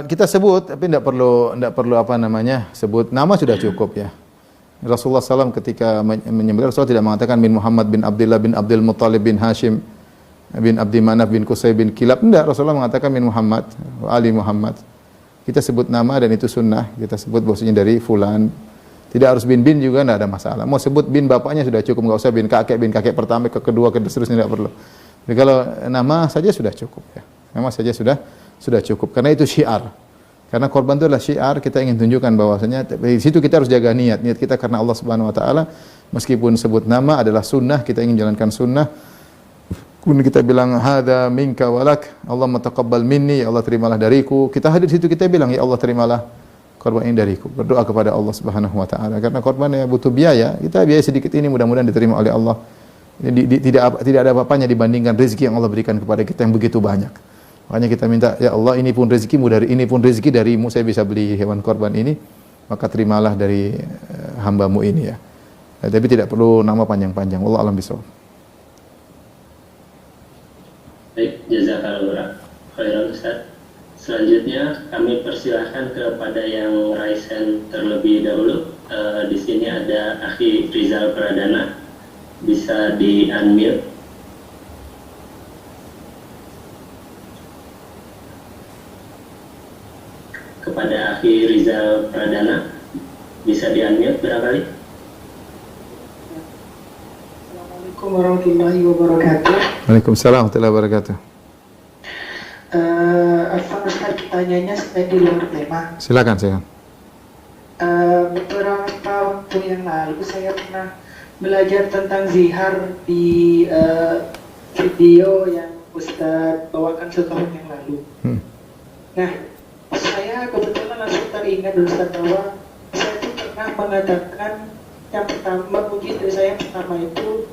Kita sebut, tapi tidak perlu apa namanya, sebut nama sudah cukup ya. Rasulullah SAW ketika menyembelih, Rasulullah tidak mengatakan bin Muhammad bin Abdullah bin Abdul Muttalib bin Hashim bin Abdi Manaf bin Qusay bin Kilab. Tidak, Rasulullah mengatakan bin Muhammad, Ali Muhammad. Kita sebut nama dan itu sunnah. Kita sebut bahwasanya dari fulan. Tidak harus bin juga, tidak ada masalah. Mau sebut bin bapaknya sudah cukup, enggak usah bin kakek pertama, ke kedua, ke seterusnya tidak perlu. Jadi kalau nama saja sudah cukup ya. Nama saja sudah cukup karena itu syiar. Karena korban itu adalah syiar, kita ingin tunjukkan bahwasanya di situ kita harus jaga niat kita karena Allah Subhanahu wa taala. Meskipun sebut nama adalah sunnah, kita ingin jalankan sunnah. Kemudian kita bilang hadza minka walak, Allah taqabbal minni, ya Allah terimalah dariku. Kita hadir di situ kita bilang ya Allah terimalah korban ini dariku. Berdoa kepada Allah Subhanahu wa taala karena korbannya butuh biaya. Kita biaya sedikit ini mudah-mudahan diterima oleh Allah. Tidak ada apa-apanya dibandingkan rezeki yang Allah berikan kepada kita yang begitu banyak. Makanya kita minta, ya Allah ini pun rezekimu, dari ini pun rezeki darimu, saya bisa beli hewan korban ini, maka terimalah dari hambamu ini ya. Tapi tidak perlu nama panjang-panjang. Wallahu a'lam bishawab. Baik, jazakallahu khairan Ustaz. Selanjutnya kami persilahkan kepada yang raise hand terlebih dahulu. Di sini ada Akhi Rizal Pradana, bisa di-unmute. Kepada Akhi Rizal Pradana, bisa di-unmute barangkali. Assalamualaikum warahmatullahi wabarakatuh. Waalaikumsalam warahmatullahi wabarakatuh. Ustaz, pertanyaannya sebenarnya di luar tema. Silakan. Beberapa waktu yang lalu saya pernah belajar tentang zihar di video yang Ustaz bawakan setahun yang lalu. Nah, saya kebetulan langsung teringat Ustaz bahwa saya itu pernah mengatakan yang pertama, memuji dari saya pertama itu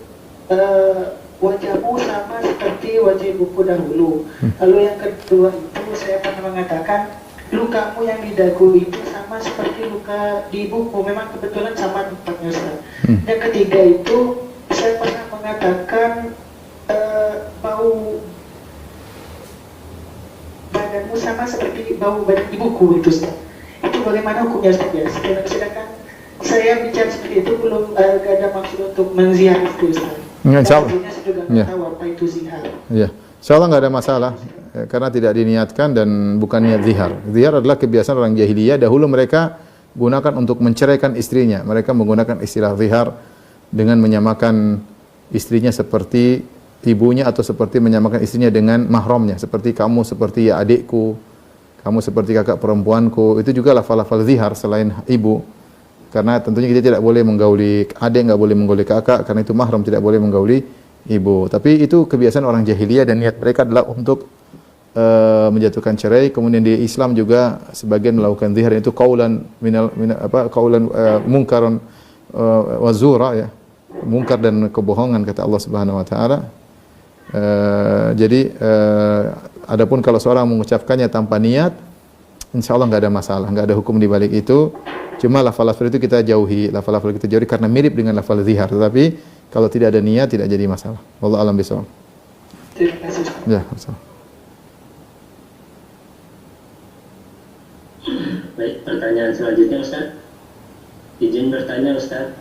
wajahmu sama seperti wajah ibuku dahulu. Lalu yang kedua itu saya pernah mengatakan lukamu yang di dagu itu sama seperti luka di ibuku. Memang kebetulan sama tempatnya Ustaz. Yang ketiga itu saya pernah mengatakan bau badanmu sama seperti bau badan ibuku itu Ustaz. Itu bagaimana hukumnya Ustaz ya? Sedangkan saya bicara seperti itu belum ada maksud untuk menziarah itu Ustaz. Insyaallah. Saya juga nggak tahu apa itu zihar. Ya. Insyaallah enggak ada masalah karena tidak diniatkan dan bukan niat zihar. Zihar adalah kebiasaan orang jahiliyah, dahulu mereka gunakan untuk menceraikan istrinya. Mereka menggunakan istilah zihar dengan menyamakan istrinya seperti ibunya atau seperti menyamakan istrinya dengan mahramnya, seperti kamu seperti ya adikku, kamu seperti kakak perempuanku. Itu juga lafal-lafal zihar selain ibu. Karena tentunya kita tidak boleh menggauli adik, enggak boleh menggauli kakak, karena itu mahram, tidak boleh menggauli ibu. Tapi itu kebiasaan orang jahiliyah dan niat mereka adalah untuk menjatuhkan cerai. Kemudian di Islam juga sebagian melakukan zihar, itu qaulan munkaran wa zura ya. Munkar dan kebohongan kata Allah Subhanahu wa taala. Jadi adapun kalau seorang mengucapkannya tanpa niat, insyaallah enggak ada masalah, enggak ada hukum di balik itu. Cuma lafal-lafal itu kita jauhi, karena mirip dengan lafal zihar. Tetapi kalau tidak ada niat tidak jadi masalah. Wallahu a'lam bishawab. Terima kasih. Ya, masalah. Baik, pertanyaan selanjutnya Ustaz. Izin bertanya Ustaz,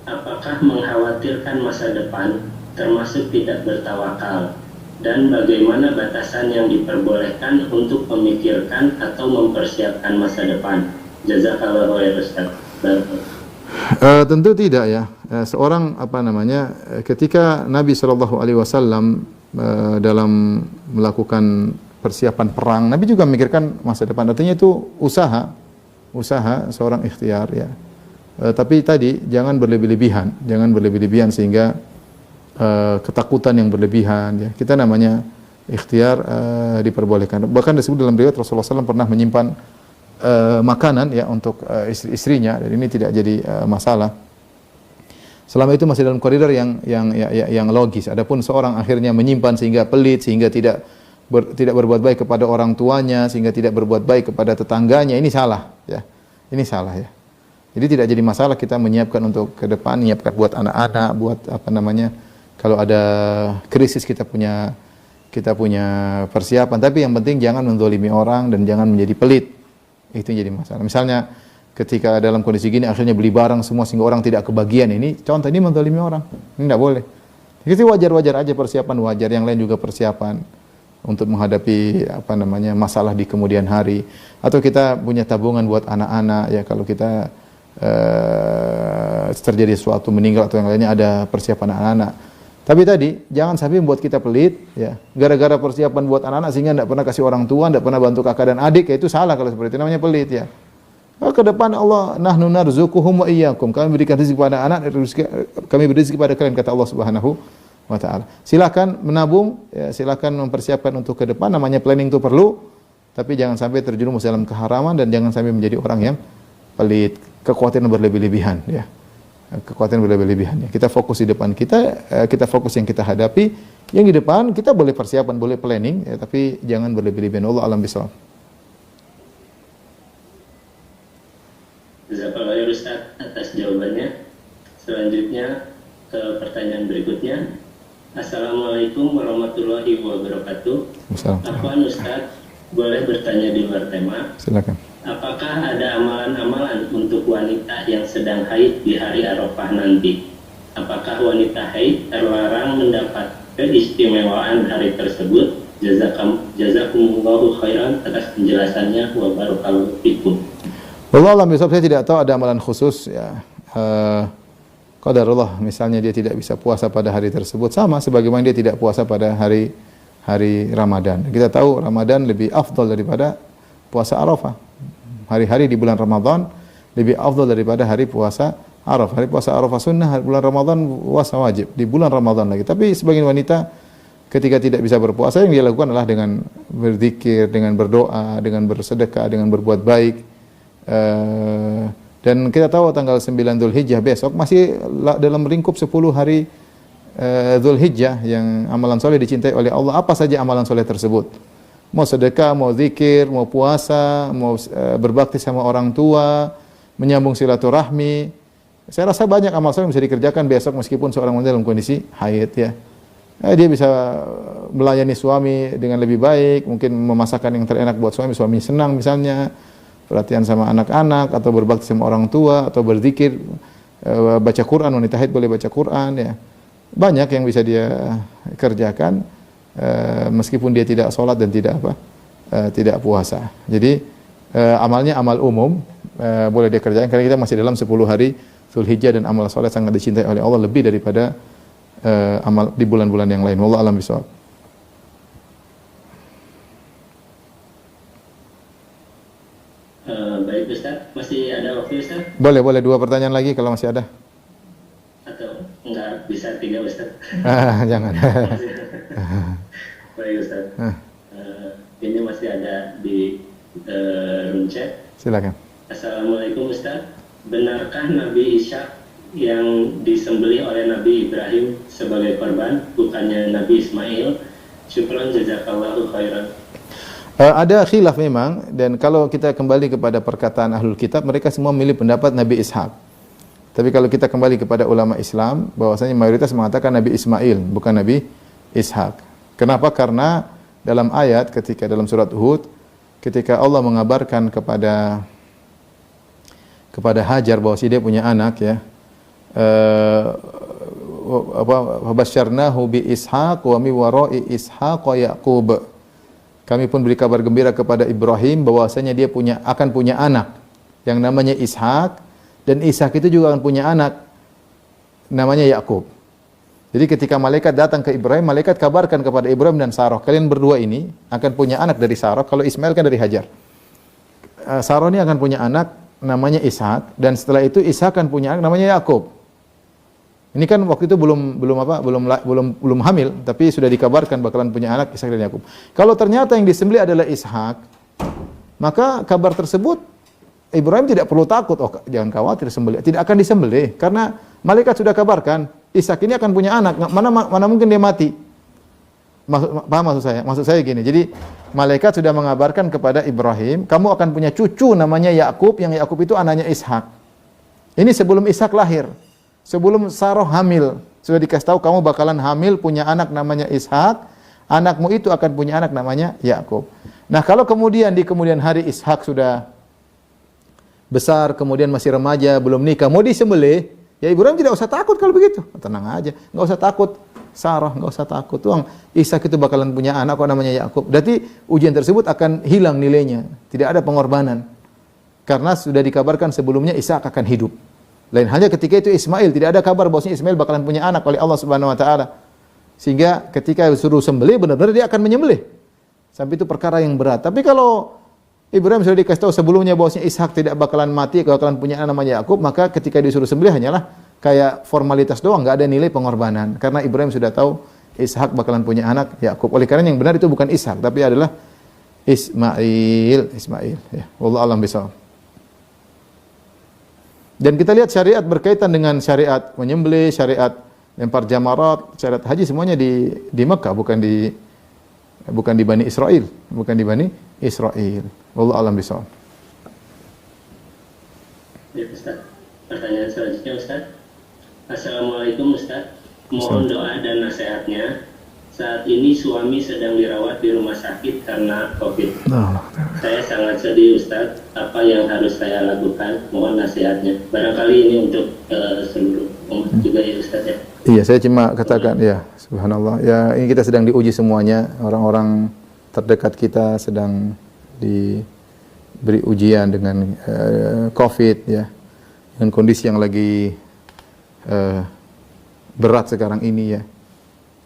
apakah mengkhawatirkan masa depan termasuk tidak bertawakal? Dan bagaimana batasan yang diperbolehkan untuk memikirkan atau mempersiapkan masa depan? Jazakallahu khairan Ustaz. Tentu tidak ya. Seorang ketika Nabi SAW dalam melakukan persiapan perang, Nabi juga memikirkan masa depan. Artinya itu usaha seorang ikhtiar ya. Tapi tadi jangan berlebih-lebihan sehingga ketakutan yang berlebihan ya. Kita namanya ikhtiar diperbolehkan. Bahkan disebut dalam riwayat Rasulullah SAW pernah menyimpan makanan ya untuk istrinya, dan ini tidak jadi masalah. Selama itu masih dalam koridor yang logis. Adapun seorang akhirnya menyimpan sehingga pelit, sehingga tidak berbuat baik kepada orang tuanya, sehingga tidak berbuat baik kepada tetangganya, ini salah ya. Ini salah ya. Jadi tidak jadi masalah kita menyiapkan untuk ke depan, menyiapkan buat anak-anak, buat apa namanya, kalau ada krisis kita punya persiapan. Tapi yang penting jangan menzalimi orang dan jangan menjadi pelit. Itu yang jadi masalah. Misalnya ketika dalam kondisi gini akhirnya beli barang semua sehingga orang tidak kebagian, ini contoh, ini menzalimi orang. Ini tidak boleh. Jadi wajar-wajar aja persiapan, wajar. Yang lain juga persiapan untuk menghadapi apa namanya masalah di kemudian hari. Atau kita punya tabungan buat anak-anak ya, kalau kita terjadi sesuatu, meninggal atau yang lainnya, ada persiapan anak-anak. Tapi tadi jangan sampai membuat kita pelit ya, gara-gara persiapan buat anak-anak sehingga tidak pernah kasih orang tua, tidak pernah bantu kakak dan adik, ya itu salah. Kalau seperti itu namanya pelit ya. Ke depan Allah, nahnu narzuquhum wa iyyakum, kami berikan rezeki pada anak, kami beri rezeki pada kalian, kata Allah Subhanahu wa taala. Silakan menabung ya, silakan mempersiapkan untuk ke depan, namanya planning itu perlu, tapi jangan sampai terjerumus dalam keharaman dan jangan sampai menjadi orang yang pelit, kekhawatiran berlebih-lebihan ya. Kekhawatiran berlebih-lebihan ya. Kita fokus di depan kita fokus yang kita hadapi, yang di depan kita boleh persiapan, boleh planning ya, tapi jangan berlebih-lebihan. Allah alam bisawab. Jazakallahu Ustaz atas jawabannya. Selanjutnya ke pertanyaan berikutnya. Assalamualaikum warahmatullahi wabarakatuh. Afwan Ustaz, boleh bertanya di luar tema? Silakan. Apakah ada amalan-amalan untuk wanita yang sedang haid di hari Arafah nanti? Apakah wanita haid terlarang mendapat keistimewaan hari tersebut? Jazakumullahu khairan atas penjelasannya, wa barakallahu fikum. Wallahu a'lam bishawab. Saya tidak tahu ada amalan khusus ya. Qadarullah, misalnya dia tidak bisa puasa pada hari tersebut, sama sebagaimana dia tidak puasa pada hari Ramadan. Kita tahu Ramadan lebih afdal daripada puasa Arafah. Hari-hari di bulan Ramadan lebih afdal daripada hari puasa Arafah. Hari puasa Arafah sunnah, hari bulan Ramadan puasa wajib. Di bulan Ramadan lagi. Tapi sebagian wanita ketika tidak bisa berpuasa, yang dia lakukan adalah dengan berzikir, dengan berdoa, dengan bersedekah, dengan berbuat baik. Dan kita tahu tanggal 9 Dzulhijjah besok masih dalam lingkup 10 hari Dzulhijjah yang amalan soleh dicintai oleh Allah. Apa saja amalan soleh tersebut? Mau sedekah, mau zikir, mau puasa, mau berbakti sama orang tua, menyambung silaturahmi. Saya rasa banyak amal soleh yang bisa dikerjakan besok meskipun seorang wanita dalam kondisi haid ya. Dia bisa melayani suami dengan lebih baik, mungkin memasakkan yang terenak buat suami senang misalnya, perhatian sama anak-anak, atau berbakti sama orang tua, atau berzikir, baca Quran, wanita haid boleh baca Quran ya. Banyak yang bisa dia kerjakan. Meskipun dia tidak sholat dan tidak puasa. Jadi amalnya amal umum, boleh dia kerjakan karena kita masih dalam 10 hari Dzulhijjah dan amal sholat sangat dicintai oleh Allah lebih daripada amal di bulan-bulan yang lain. Wallahu a'lam bishawab. Baik Ustaz, masih ada waktu Ustaz? Boleh 2 pertanyaan lagi kalau masih ada. Atau enggak bisa 3 Ustaz? Jangan. Baik Ustaz. Ini masih ada di room chat. Silakan. Assalamualaikum Ustaz. Benarkah Nabi Ishak yang disembelih oleh Nabi Ibrahim sebagai korban, bukannya Nabi Ismail? Syukran jazakallahu khairan. Ada khilaf memang, dan kalau kita kembali kepada perkataan ahlul kitab, mereka semua memilih pendapat Nabi Ishak. Tapi kalau kita kembali kepada ulama Islam, bahwasanya mayoritas mengatakan Nabi Ismail, bukan Nabi Ishak. Kenapa? Karena dalam ayat ketika dalam surat Hud, ketika Allah mengabarkan kepada Hajar bahwa dia punya anak ya, fabasyarnahu bi Ishaq wa mi wara'i Ishaq Yaqub. Kami pun beri kabar gembira kepada Ibrahim bahwasanya dia akan punya anak yang namanya Ishak, dan Ishak itu juga akan punya anak namanya Yakub. Jadi ketika malaikat datang ke Ibrahim, malaikat kabarkan kepada Ibrahim dan Sarah, kalian berdua ini akan punya anak dari Sarah, kalau Ismail kan dari Hajar. Sarah ini akan punya anak namanya Ishak, dan setelah itu Ishak akan punya anak namanya Yakub. Ini kan waktu itu belum hamil, tapi sudah dikabarkan bakalan punya anak Ishak dan Yakub. Kalau ternyata yang disembelih adalah Ishak, maka kabar tersebut Ibrahim tidak perlu takut, oh jangan khawatir sembelih, tidak akan disembelih karena malaikat sudah kabarkan Ishak ini akan punya anak, mana mungkin dia mati. Paham maksud saya? Maksud saya gini, jadi malaikat sudah mengabarkan kepada Ibrahim, kamu akan punya cucu namanya Yakub, yang Yakub itu anaknya Ishak. Ini sebelum Ishak lahir, sebelum Sarah hamil, sudah dikasih tahu kamu bakalan hamil punya anak namanya Ishak, anakmu itu akan punya anak namanya Yakub. Nah, kalau kemudian di kemudian hari Ishak sudah besar, kemudian masih remaja, belum nikah, mau disembelih, ya Ibrahim tidak usah takut kalau begitu. Tenang aja, enggak usah takut. Sarah enggak usah takut. Tuang Ishak itu bakalan punya anak kok namanya Yakub. Berarti ujian tersebut akan hilang nilainya, tidak ada pengorbanan. Karena sudah dikabarkan sebelumnya Ishak akan hidup. Lain halnya ketika itu Ismail, tidak ada kabar bahwasanya Ismail bakalan punya anak oleh Allah Subhanahu wa taala. Sehingga ketika disuruh sembelih benar-benar dia akan menyembelih. Sampai itu perkara yang berat. Tapi kalau Ibrahim sudah dikasih tahu sebelumnya bahwasanya Ishak tidak bakalan mati, bakalan punya anak namanya Yakub, maka ketika disuruh sembelih hanyalah kayak formalitas doang, enggak ada nilai pengorbanan. Karena Ibrahim sudah tahu Ishak bakalan punya anak Yakub. Oleh karena yang benar itu bukan Ishak, tapi adalah Ismail. Ya, wallahu a'lam bishawab. Dan kita lihat syariat berkaitan dengan syariat menyembelih, syariat lempar jamarat, syariat haji semuanya di Mekah, bukan di Bani Israel, bukan di Bani Israel. Wallahu a'lam bishawab. Ya Ustaz, pertanyaan selanjutnya Ustaz. Assalamualaikum Ustaz. Mohon doa dan nasihatnya. Saat ini suami sedang dirawat di rumah sakit karena COVID. Saya sangat sedih Ustaz. Apa yang harus saya lakukan? Mohon nasihatnya. Barangkali ini untuk seluruh umat juga ya Ustaz ya. Iya, saya cuma katakan ya, subhanallah. Ya, ini kita sedang diuji semuanya. Orang-orang terdekat kita sedang diberi ujian dengan COVID ya. Dengan kondisi yang lagi berat sekarang ini ya.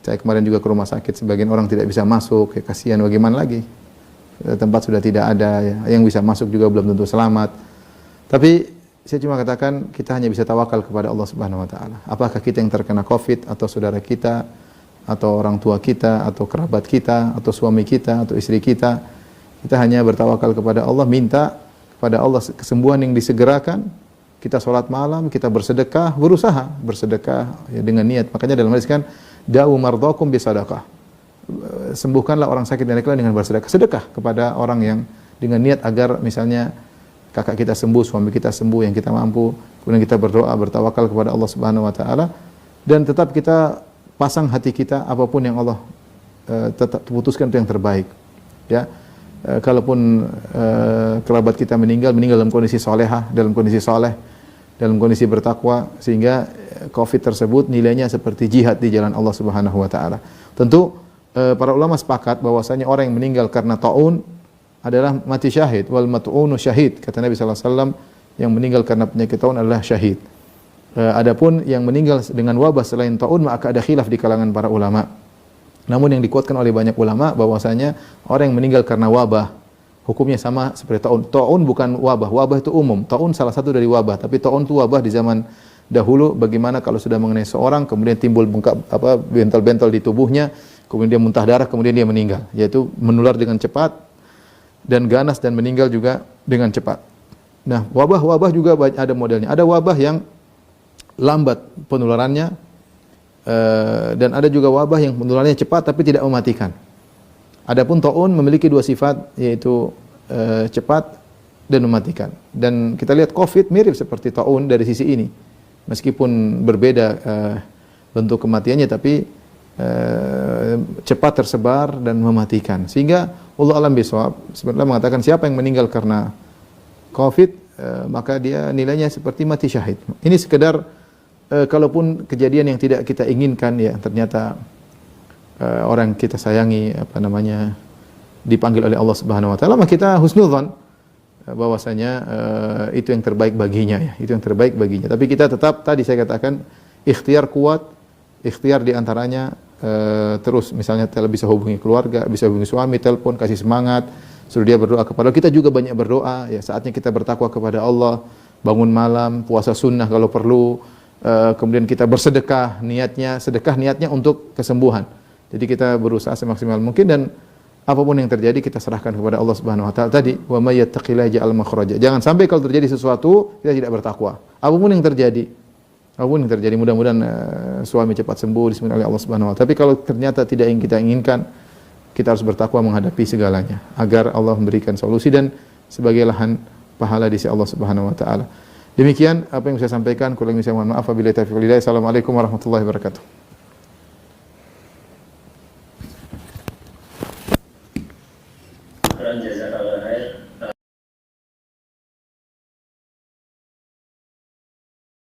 Saya kemarin juga ke rumah sakit, sebagian orang tidak bisa masuk, ya kasihan bagaimana lagi. Tempat sudah tidak ada ya. Yang bisa masuk juga belum tentu selamat. Tapi saya cuma katakan kita hanya bisa tawakal kepada Allah Subhanahu wa taala. Apakah kita yang terkena COVID atau saudara kita atau orang tua kita atau kerabat kita atau suami kita atau istri kita, kita hanya bertawakal kepada Allah, minta kepada Allah kesembuhan yang disegerakan. Kita sholat malam, kita bersedekah, berusaha bersedekah ya, dengan niat. Makanya dalam hadis kan, da'u mardhakum bisadaqah. Sembuhkanlah orang sakit dan kalian dengan bersedekah. Sedekah kepada orang yang dengan niat agar misalnya kakak kita sembuh, suami kita sembuh, yang kita mampu. Kemudian kita berdoa, bertawakal kepada Allah Subhanahu wa taala, dan tetap kita pasang hati kita apapun yang Allah tetap putuskan itu yang terbaik. Ya. Kalaupun kerabat kita meninggal dalam kondisi solehah, dalam kondisi soleh, dalam kondisi bertakwa, sehingga COVID tersebut nilainya seperti jihad di jalan Allah Subhanahu wa taala. Tentu para ulama sepakat bahwasanya orang yang meninggal karena taun adalah mati syahid, wal mat'unu syahid. Kata Nabi sallallahu alaihi wasallam, yang meninggal karena penyakit taun adalah syahid. Adapun yang meninggal dengan wabah selain taun, maka ada khilaf di kalangan para ulama. Namun yang dikuatkan oleh banyak ulama bahwasanya orang yang meninggal karena wabah hukumnya sama seperti taun. Taun bukan wabah, wabah itu umum. Taun salah satu dari wabah, tapi taun itu wabah di zaman dahulu. Bagaimana kalau sudah mengenai seorang kemudian timbul bentol-bentol di tubuhnya, kemudian dia muntah darah, kemudian dia meninggal, yaitu menular dengan cepat dan ganas dan meninggal juga dengan cepat. Nah, wabah-wabah juga ada modelnya. Ada wabah yang lambat penularannya, dan ada juga wabah yang penularannya cepat tapi tidak mematikan. Adapun taun memiliki dua sifat, yaitu cepat dan mematikan. Dan kita lihat COVID mirip seperti taun dari sisi ini. Meskipun berbeda bentuk kematiannya, tapi cepat tersebar dan mematikan. Sehingga Allah alam bisawab sebenarnya mengatakan siapa yang meninggal karena COVID, maka dia nilainya seperti mati syahid. Ini sekedar kalaupun kejadian yang tidak kita inginkan ya, ternyata orang kita sayangi dipanggil oleh Allah Subhanahu wa taala, maka kita husnudzon bahwasanya itu yang terbaik baginya ya, itu yang terbaik baginya. Tapi kita tetap, tadi saya katakan, ikhtiar kuat, ikhtiar di antaranya terus misalnya bisa hubungi keluarga, bisa hubungi suami, telepon, kasih semangat, suruh dia berdoa kepada kita, juga banyak berdoa ya, saatnya kita bertakwa kepada Allah, bangun malam, puasa sunnah kalau perlu. Kemudian kita bersedekah, sedekah niatnya untuk kesembuhan. Jadi kita berusaha semaksimal mungkin, dan apapun yang terjadi kita serahkan kepada Allah Subhanahu wa taala. Tadi, wa may yattaqillaha yaj'al makhraja. Jangan sampai kalau terjadi sesuatu kita tidak bertakwa. Apapun yang terjadi, mudah-mudahan suami cepat sembuh disebut oleh Allah Subhanahu wa taala. Tapi kalau ternyata tidak yang kita inginkan, kita harus bertakwa menghadapi segalanya agar Allah memberikan solusi dan sebagai lahan pahala di sisi Allah Subhanahu wa taala. Demikian apa yang saya sampaikan, kurang lebih saya mohon maaf. Wabillahi taufiq wal hidayah. Assalamualaikum warahmatullahi wabarakatuh. Jazakallah khair.